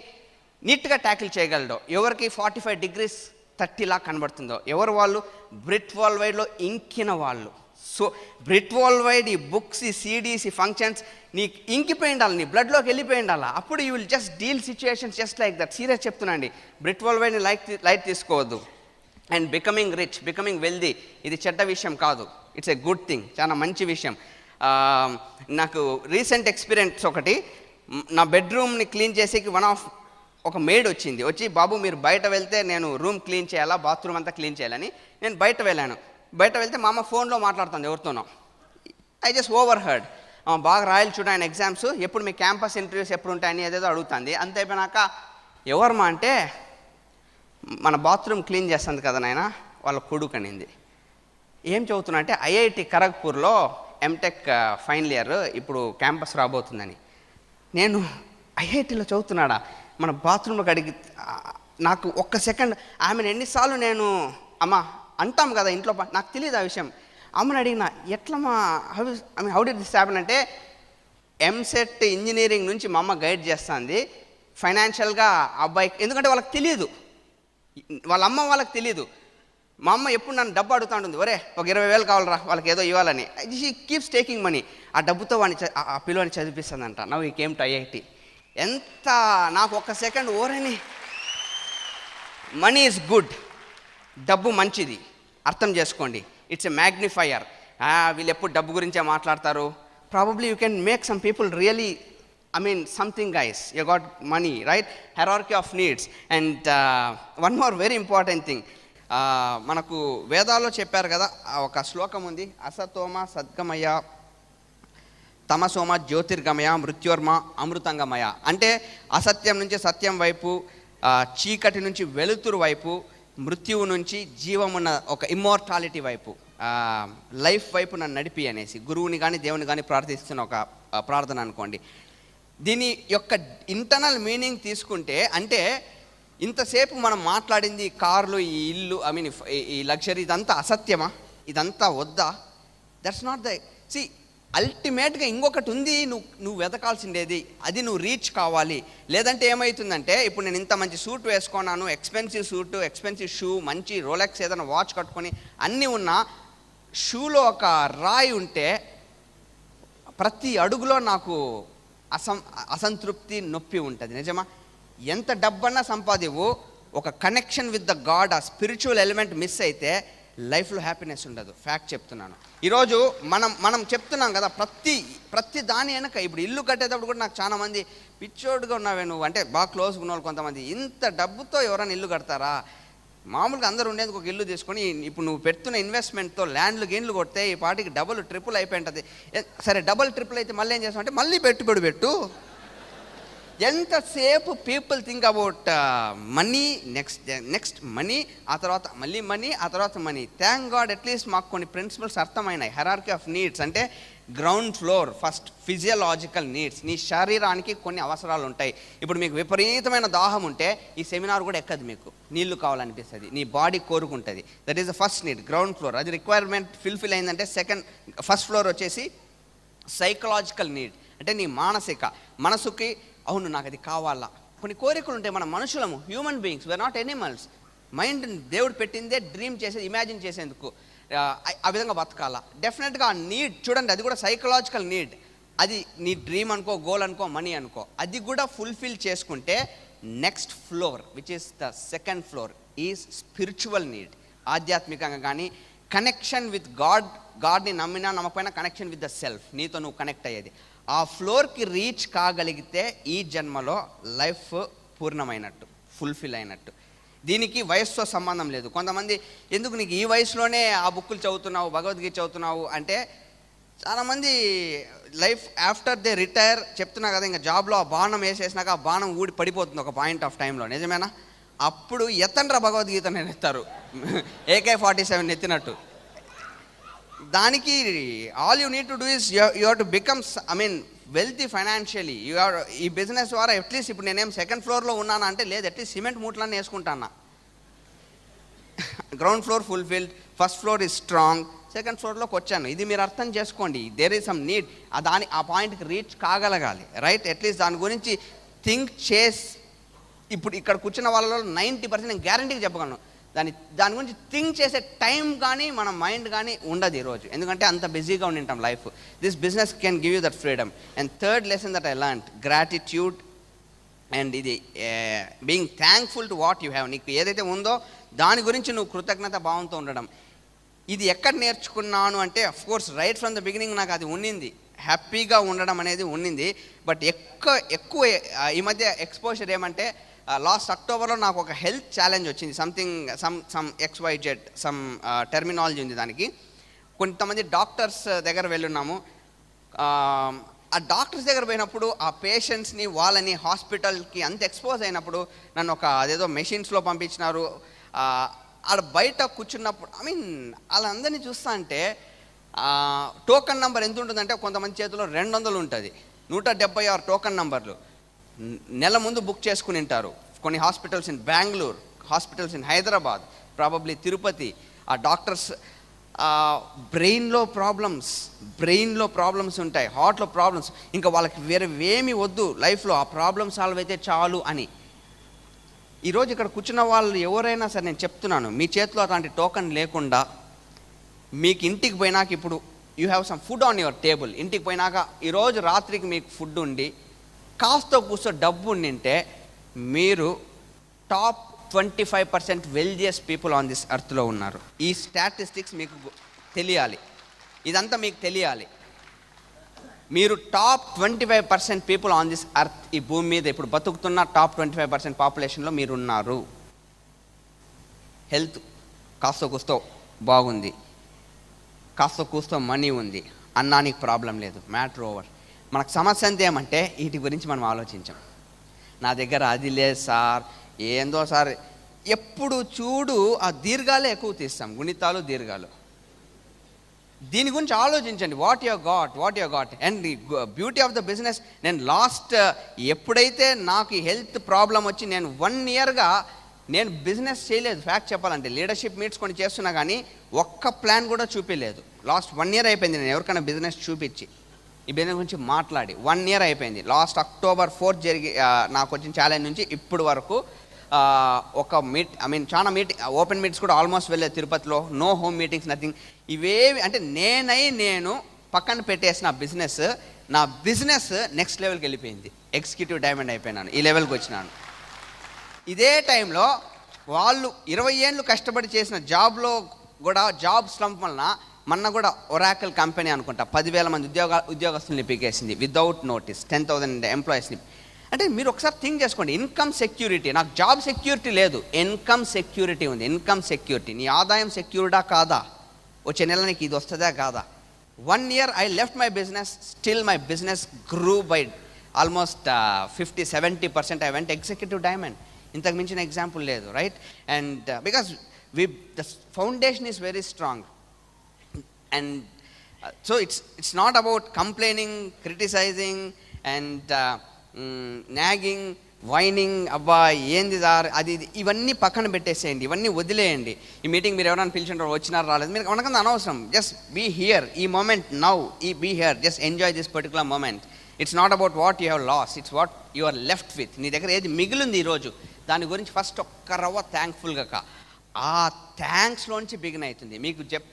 నీట్గా ట్యాకిల్ చేయగలడో, ఎవరికి 45 degrees 30 కనబడుతుందో, ఎవరు వాళ్ళు? బ్రిట్ వరల్డ్ వైడ్లో ఇంకిన వాళ్ళు. సో బ్రిట్ వరల్డ్ వైడ్, ఈ బుక్స్, ఈ సిడీస్, ఈ ఫంక్షన్స్ నీకు ఇంకిపోయి ఉండాలి, నీ బ్లడ్లోకి వెళ్ళిపోయి ఉండాలి. అప్పుడు you will just deal situations just like that. Serious చెప్తున్నాండి, బ్రిట్ వరల్డ్ వైడ్ని లైట్ తీసుకోవద్దు. And becoming rich, becoming wealthy, ఇది చెడ్డ విషయం కాదు, ఇట్స్ ఎ గుడ్ థింగ్, చాలా మంచి విషయం. నాకు రీసెంట్ ఎక్స్పీరియన్స్ ఒకటి, నా బెడ్రూమ్ని క్లీన్ చేసేకి ఒక మెయిడ్ వచ్చి, బాబు మీరు బయట వెళ్తే నేను రూమ్ క్లీన్ చేయాలా, బాత్రూమ్ అంతా క్లీన్ చేయాలని. నేను బయట వెళ్తే మా అమ్మ ఫోన్లో మాట్లాడుతుంది ఎవరితోనో. I just over heard. బాగా రాయలు చూడ ఆయన ఎగ్జామ్స్, ఎప్పుడు మీ క్యాంపస్ ఇంటర్వ్యూస్ ఎప్పుడు ఉంటాయని ఏదేదో అడుగుతుంది. అంత అయిపోయినాక, ఎవరమ్మా అంటే, మన బాత్రూమ్ క్లీన్ చేస్తుంది కదా నాయన, వాళ్ళ కొడుకు అనింది. ఏం చదువుతున్నా అంటే, ఐఐటి ఖరగ్పూర్లో ఎంటెక్ ఫైనల్ ఇయర్, ఇప్పుడు క్యాంపస్ రాబోతుందని. నేను ఐఐటిలో చదువుతున్నాడా, మన బాత్రూంలోకి అడిగి, నాకు ఒక్క సెకండ్, ఆమెను ఎన్నిసార్లు నేను అమ్మ అంటాం కదా ఇంట్లో, నాకు తెలియదు ఆ విషయం. అమ్మని అడిగిన, ఎట్లమ్మా, హౌ డిడ్ దిస్ హ్యాపెన్ అంటే, ఎంసెట్ ఇంజనీరింగ్ నుంచి మా అమ్మ గైడ్ చేస్తుంది ఫైనాన్షియల్గా అబ్బాయికి, ఎందుకంటే వాళ్ళకి తెలియదు, వాళ్ళ అమ్మ వాళ్ళకి తెలియదు. మా అమ్మ ఎప్పుడు నన్ను డబ్బు అడుగుతూ ఉంటుంది, ఒరే ఒక 20,000 కావాలరా వాళ్ళకి ఏదో ఇవ్వాలని. She keeps taking money. ఆ డబ్బుతో ఆ పిల్లని చదివిస్తుందంట. Now he came to IIT. ఎంత నాకు ఒక్క సెకండ్ ఓరని, మనీ ఈజ్ గుడ్, డబ్బు మంచిది, అర్థం చేసుకోండి. It's a magnifier. వీళ్ళు ఎప్పుడు డబ్బు గురించే మాట్లాడతారు. Probably you can make some people really, something guys, you got money, right? Hierarchy of needs. And one more very important thing, మనకు వేదాల్లో చెప్పారు కదా, ఒక శ్లోకం ఉంది, అసతోమ సద్గమయ, తమసోమ జ్యోతిర్గమయ, మృత్యోర్మ అమృతంగమయ. అంటే అసత్యం నుంచి సత్యం వైపు, చీకటి నుంచి వెలుతురు వైపు, మృత్యువు నుంచి జీవమున్న ఒక ఇమ్మోర్టాలిటీ వైపు, లైఫ్ వైపు నన్ను నడిపి అనేసి గురువుని కానీ దేవుని కానీ ప్రార్థిస్తున్న ఒక ప్రార్థన అనుకోండి. దీని యొక్క ఇంటర్నల్ మీనింగ్ తీసుకుంటే, అంటే ఇంతసేపు మనం మాట్లాడింది కార్లు, ఈ ఇల్లు, ఈ లగ్జరీ, ఇదంతా అసత్యమా? ఇదంతా వద్దా? దట్స్ నాట్ ద అల్టిమేట్గా ఇంకొకటి ఉంది, నువ్వు వెతకాల్సిండేది, అది నువ్వు రీచ్ కావాలి. లేదంటే ఏమవుతుందంటే, ఇప్పుడు నేను ఇంత మంచి సూట్ వేసుకున్నాను, ఎక్స్పెన్సివ్ సూటు, ఎక్స్పెన్సివ్ షూ, మంచి రోలెక్స్ ఏదైనా వాచ్ కట్టుకొని అన్నీ ఉన్నా, షూలో ఒక రాయి ఉంటే ప్రతి అడుగులో నాకు అసంతృప్తి, నొప్పి ఉంటుంది. నిజమా? ఎంత డబ్బన్నా సంపాదివు, ఒక కనెక్షన్ విత్ ద గాడ్, ఆ స్పిరిచువల్ ఎలిమెంట్ మిస్ అయితే లైఫ్లో హ్యాపీనెస్ ఉండదు. ఫ్యాక్ట్ చెప్తున్నాను. ఈరోజు మనం చెప్తున్నాం కదా, ప్రతి దాని వెనక, ఇప్పుడు ఇల్లు కట్టేటప్పుడు కూడా నాకు చాలా మంది, పిచ్చోడుగా ఉన్నావే నువ్వు అంటే, బాగా క్లోజ్గా ఉన్న వాళ్ళు కొంతమంది, ఇంత డబ్బుతో ఎవరైనా ఇల్లు కడతారా? మామూలుగా అందరూ ఉండేందుకు ఒక ఇల్లు తీసుకొని, ఇప్పుడు నువ్వు పెడుతున్న ఇన్వెస్ట్మెంట్తో ల్యాండ్లు గేన్లు కొడితే ఈ పాటికి డబుల్ ట్రిపుల్ అయిపోయి ఉంటుంది. సరే, డబుల్ ట్రిపుల్ అయితే మళ్ళీ ఏం చేస్తామంటే, మళ్ళీ పెట్టు. ఎంతసేపు people think about money, next money, ఆ తర్వాత మళ్ళీ మనీ, ఆ తర్వాత మనీ. థ్యాంక్ గాడ్ అట్లీస్ట్ మాకు కొన్ని ప్రిన్సిపల్స్ అర్థమైనాయి. హెరార్కీ ఆఫ్ నీడ్స్ అంటే ground floor first physiological needs. నీ శరీరానికి కొన్ని అవసరాలు ఉంటాయి. ఇప్పుడు మీకు విపరీతమైన దాహం ఉంటే ఈ సెమినార్ కూడా ఎక్కదు, మీకు నీళ్లు కావాలనిపిస్తుంది, నీ బాడీ కోరుకుంటుంది. That is the first need, ground floor. అది రిక్వైర్మెంట్ ఫిల్ఫిల్ అయిందంటే ఫస్ట్ ఫ్లోర్ వచ్చేసి సైకలాజికల్ నీడ్, అంటే నీ మనసుకి అవును నాకు అది కావాలా. కొన్ని కోరికలు ఉంటాయి. మన మనుషులము, human beings, we are not animals. Mind దేవుడు పెట్టిందే డ్రీమ్ చేసేది, ఇమాజిన్ చేసేందుకు, ఆ విధంగా బతకాలా. డెఫినెట్గా ఆ నీడ్ చూడండి, అది కూడా సైకలాజికల్ నీడ్. అది నీ డ్రీమ్ అనుకో, గోల్ అనుకో, మనీ అనుకో, అది కూడా ఫుల్ఫిల్ చేసుకుంటే next floor, which is the second floor, is spiritual need. ఆధ్యాత్మికంగా కానీ కనెక్షన్ విత్ గాడ్ని నమ్మినా నమ్మకపోయినా కనెక్షన్ విత్ ద సెల్ఫ్, నీతో నువ్వు కనెక్ట్ అయ్యేది. ఆ ఫ్లోర్కి రీచ్ కాగలిగితే ఈ జన్మలో లైఫ్ పూర్ణమైనట్టు, ఫుల్ఫిల్ అయినట్టు. దీనికి వయసుతో సంబంధం లేదు. కొంతమంది ఎందుకు నీకు ఈ వయసులోనే ఆ బుక్కులు చదువుతున్నావు, భగవద్గీత చదువుతున్నావు అంటే, చాలామంది లైఫ్ ఆఫ్టర్ దే రిటైర్, చెప్తున్నా కదా, ఇంకా జాబ్లో ఆ బాణం వేసేసినాక ఆ బాణం ఊడి పడిపోతుంది ఒక పాయింట్ ఆఫ్ టైంలో. నిజమేనా? అప్పుడు ఎత్తండ్రా భగవద్గీత నేను ఎత్తారు, AK-47 ఎత్తినట్టు. దానికి all you need to do is you have to becomes wealthy financially. ఈ బిజినెస్ ద్వారా అట్లీస్ట్ ఇప్పుడు నేనేం సెకండ్ ఫ్లోర్లో ఉన్నానా అంటే, లేదు, అట్లీస్ట్ సిమెంట్ మూటలన్నీ వేసుకుంటానా. Ground floor fulfilled, first floor is strong, second ఫ్లోర్లోకి వచ్చాను. ఇది మీరు అర్థం చేసుకోండి. దేర్ ఈజ్ సమ్ నీడ్, ఆ పాయింట్కి రీచ్ కాగలగాలి, రైట్? అట్లీస్ట్ దాని గురించి థింక్ చేసి, ఇప్పుడు ఇక్కడ కూర్చున్న వాళ్ళలో 90% నేను గ్యారంటీగా చెప్పగలను, దాని గురించి థింక్ చేసే టైం కానీ మన మైండ్ కానీ ఉండదు ఈరోజు. ఎందుకంటే అంత బిజీగా ఉండింటాం life. This business can give you that freedom. And third lesson that I learned, gratitude. And ఇది being thankful to what you have. నీకు ఏదైతే ఉందో దాని గురించి నువ్వు కృతజ్ఞత భావంతో ఉండడం. ఇది ఎక్కడ నేర్చుకున్నాను అంటే, of course right from the beginning నాకు అది ఉండింది, హ్యాపీగా ఉండడం అనేది ఉండింది. బట్ ఎక్కువ ఈ మధ్య ఎక్స్పోజర్ ఏమంటే, లాస్ట్ అక్టోబర్లో నాకు ఒక హెల్త్ ఛాలెంజ్ వచ్చింది. సమ్ XYZ సమ్ టెర్మినాలజీ ఉంది దానికి. కొంతమంది డాక్టర్స్ దగ్గర వెళ్ళున్నాము. ఆ డాక్టర్స్ దగ్గర పోయినప్పుడు ఆ పేషెంట్స్ని, వాళ్ళని హాస్పిటల్కి అంత ఎక్స్పోజ్ అయినప్పుడు నన్ను అదేదో మెషిన్స్లో పంపించినారు. ఆడ బయట కూర్చున్నప్పుడు వాళ్ళందరినీ చూస్తా అంటే టోకన్ నెంబర్ ఎంత ఉంటుందంటే, కొంతమంది చేతిలో 200 ఉంటుంది, 176 టోకన్ నెంబర్లు నెల ముందు బుక్ చేసుకుని ఉంటారు. కొన్ని hospitals in Bengaluru, hospitals in Hyderabad, probably Tirupati. ఆ డాక్టర్స్ బ్రెయిన్లో ప్రాబ్లమ్స్ ఉంటాయి, హార్ట్లో ప్రాబ్లమ్స్, ఇంకా వాళ్ళకి వేరే ఏమీ వద్దు లైఫ్లో, ఆ ప్రాబ్లమ్ సాల్వ్ అయితే చాలు అని. ఈరోజు ఇక్కడ కూర్చున్న వాళ్ళు ఎవరైనా సరే నేను చెప్తున్నాను, మీ చేతిలో అలాంటి టోకన్ లేకుండా మీకు ఇంటికి పోయినాక, ఇప్పుడు you have some food on your table, ఇంటికి పోయినాక ఈరోజు రాత్రికి మీకు ఫుడ్ ఉండి కాస్త కూర్చో డబ్బు ఉండింటే, మీరు టాప్ 25% వెల్జియస్ పీపుల్ ఆన్ దిస్ ఎర్త్లో ఉన్నారు. ఈ స్టాటిస్టిక్స్ మీకు తెలియాలి, ఇదంతా మీకు తెలియాలి. మీరు top 25% people on this earth, ఈ భూమి మీద ఇప్పుడు బతుకుతున్న టాప్ 25% పాపులేషన్లో మీరు ఉన్నారు. హెల్త్ కాస్త కూస్తో బాగుంది, కాస్త కూస్తో మనీ ఉంది, అన్నానికి ప్రాబ్లం లేదు, మ్యాటర్ ఓవర్. మనకు సమస్య అంతా ఏమంటే వీటి గురించి మనం ఆలోచించాం. నా దగ్గర అది లేదు సార్, ఏందో సార్, ఎప్పుడు చూడు ఆ దీర్ఘాలే ఎక్కువ తీస్తాం, గుణితాలు దీర్ఘాలు. దీని గురించి ఆలోచించండి, what you got. And the beauty of the business, నేను లాస్ట్ ఎప్పుడైతే నాకు ఈ హెల్త్ ప్రాబ్లం వచ్చి నేను 1 ఇయర్గా నేను బిజినెస్ చేయలేదు. ఫ్యాక్ట్ చెప్పాలంటే లీడర్షిప్ మీట్స్ కొన్ని చేస్తున్నా కానీ ఒక్క ప్లాన్ కూడా చూపించలేదు. లాస్ట్ 1 ఇయర్ అయిపోయింది నేను ఎవరికైనా బిజినెస్ చూపించి. ఈ బిజినెస్ గురించి మాట్లాడి 1 year అయిపోయింది. లాస్ట్ October 4th నాకు వచ్చిన ఛాలెంజ్ నుంచి ఇప్పుడు వరకు ఒక చాలా ఓపెన్ మీట్స్ కూడా ఆల్మోస్ట్ వెళ్ళేది తిరుపతిలో. No home meetings, nothing. ఇవేవి అంటే నేను పక్కన పెట్టేసిన నా బిజినెస్ నెక్స్ట్ లెవెల్కి వెళ్ళిపోయింది. ఎగ్జిక్యూటివ్ డైమండ్ అయిపోయినాను, ఈ లెవెల్కి వచ్చినాను. ఇదే టైంలో వాళ్ళు 20 ఏళ్ళు కష్టపడి చేసిన జాబ్లో కూడా జాబ్ స్లంప్ వలన మొన్న కూడా ఒరాకిల్ కంపెనీ అనుకుంటా 10,000 మంది ఉద్యోగస్తుల్ని పీకేసింది వితౌట్ నోటీస్, 10,000 ఎంప్లాయీస్ని. అంటే మీరు ఒకసారి థింక్ చేసుకోండి. ఇన్కమ్ సెక్యూరిటీ, నాకు జాబ్ సెక్యూరిటీ లేదు, ఇన్కమ్ సెక్యూరిటీ ఉంది. ఇన్కమ్ సెక్యూరిటీ, నీ ఆదాయం సెక్యూర్డా కాదా, వచ్చే నెల నీకు ఇది వస్తుందా కాదా. 1 year I left my business, still my business grew by almost 50-70%. I went executive diamond. ఇంతకు మించిన ఎగ్జాంపుల్ లేదు, right? And because the foundation is very strong. And so it's not about complaining, criticizing and nagging, whining. అబ్బా ఏంది sir అది ఇవన్నీ పక్కన పెట్టేసేయండి, ఇవన్నీ వదిలేయండి. ఈ మీటింగ్ మీరు ఎవరైనా పిలిచింటారు, వచ్చినారు రాలేదు, మీరు మనకంత అనవసరం. జస్ట్ బీ హియర్, ఈ moment now, be here, just enjoy this particular moment. It's not about what you have loss, it's what you are left with. నీ దగ్గర ఏది మిగిలింది ఈరోజు, దాని గురించి ఫస్ట్ ఒక్క రవ్వ థ్యాంక్ఫుల్గా ఆ థ్యాంక్స్లోంచి బిగిన్ అవుతుంది.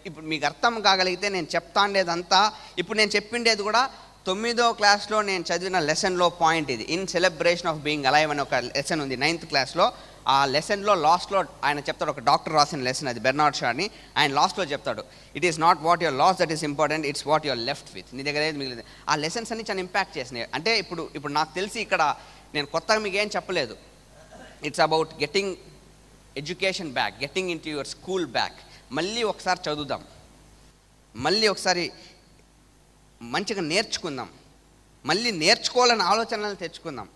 ఇప్పుడు మీకు అర్థం కాగలిగితే నేను చెప్తాండేదంతా, ఇప్పుడు నేను చెప్పిండేది కూడా 9వ క్లాస్లో నేను చదివిన లెసన్లో పాయింట్ ఇది. In celebration of being alive అని ఒక లెసన్ ఉంది 9th క్లాస్లో. ఆ లెసన్లో లాస్ట్లో ఆయన చెప్తాడు, ఒక డాక్టర్ రాసిన లెసన్ అది, బెర్నార్డ్ షా అని. ఆయన లాస్ట్లో చెప్తాడు, it is not what your loss that is important, it's what your left with. నీ దగ్గర ఏది మిగిలింది. ఆ లెసన్స్ అన్ని చాలా ఇంపాక్ట్ చేసినాయి. అంటే ఇప్పుడు నాకు తెలిసి ఇక్కడ నేను కొత్తగా మీకు ఏం చెప్పలేదు. It's about getting education back, getting in to your school back. మళ్ళీ ఒకసారి చదువుదాం, మళ్ళీ ఒకసారి మంచిగా నేర్చుకుందాం, మళ్ళీ నేర్చుకోవాలని ఆలోచనలు తెచ్చుకుందాం,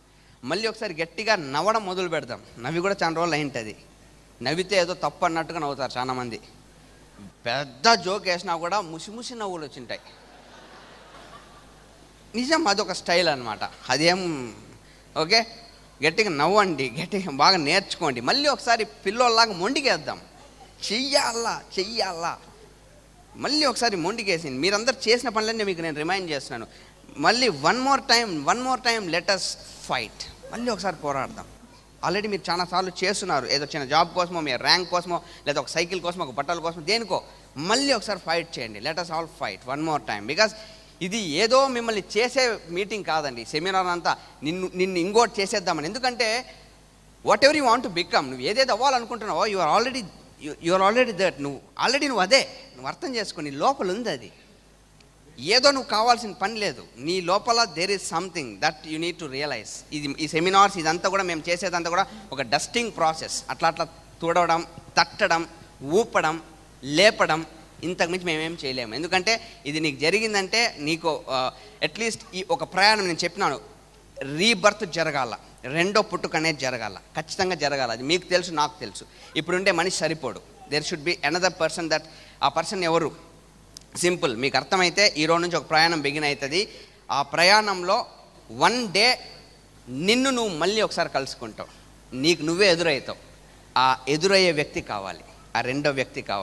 మళ్ళీ ఒకసారి గట్టిగా నవ్వడం మొదలు పెడదాం. నవ్వి కూడా చాలా రోజులు అయింటుంది. నవ్వితే ఏదో తప్పు అన్నట్టుగా నవ్వుతారు చాలామంది. పెద్ద జోక్ వేసినా కూడా ముసి నవ్వులు వచ్చింటాయి. నిజం, అదొక స్టైల్ అనమాట. అదేం ఓకే, గట్టిగా నవ్వండి, గట్టిగా బాగా నేర్చుకోండి. మళ్ళీ ఒకసారి పిల్లోళ్ళలాగా మొండికేద్దాం, చెయ్యాలా మళ్ళీ ఒకసారి మొండికేసింది. మీరందరూ చేసిన పనులన్నీ మీకు నేను రిమైండ్ చేస్తున్నాను. మళ్ళీ one more time let us fight. మళ్ళీ ఒకసారి పోరాడదాం. ఆల్రెడీ మీరు చాలాసార్లు చేస్తున్నారు, ఏదో చిన్న జాబ్ కోసమో, మీ ర్యాంక్ కోసమో, లేదా ఒక సైకిల్ కోసమో, ఒక బట్టల కోసమో, దేనికో. మళ్ళీ ఒకసారి ఫైట్ చేయండి. Let us all fight one more time. Because ఇది ఏదో మిమ్మల్ని చేసే మీటింగ్ కాదండి, సెమినార్ అంతా నిన్ను ఇంకోటి చేసేద్దామని. ఎందుకంటే what ever you want to become, నువ్వు ఏదేదో అవ్వాలనుకుంటున్నావో యు ఆర్ ఆల్రెడీ దట్. నువ్వు అదే, నువ్వు అర్థం చేసుకో, నీ లోపల ఉంది అది. ఏదో నువ్వు కావాల్సిన పని లేదు, నీ లోపల there is something that you need to realize. ఈ సెమినార్స్ ఇదంతా కూడా మేము చేసేదంతా కూడా ఒక డస్టింగ్ ప్రాసెస్. అట్లా తుడవడం, తట్టడం, ఊపడం, లేపడం, ఇంతకుమించి మేమేం చేయలేము. ఎందుకంటే ఇది నీకు జరిగిందంటే నీకు అట్లీస్ట్ ఈ ఒక ప్రయాణం నేను చెప్పినాను, రీబర్త్ జరగాల, రెండో పుట్టుక అనేది జరగాల, ఖచ్చితంగా జరగాల. అది మీకు తెలుసు, నాకు తెలుసు. ఇప్పుడుండే మనిషి సరిపోడు. There should be another person. That ఆ పర్సన్ ఎవరు? సింపుల్, మీకు అర్థమైతే ఈ రోజు నుంచి ఒక ప్రయాణం బిగిన్ అవుతుంది. ఆ ప్రయాణంలో వన్ డే నిన్ను నువ్వు మళ్ళీ ఒకసారి కలుసుకుంటావు, నీకు నువ్వే ఎదురవుతావు. ఆ ఎదురయ్యే వ్యక్తి కావాలి, ఆ రెండో వ్యక్తి కావాలి.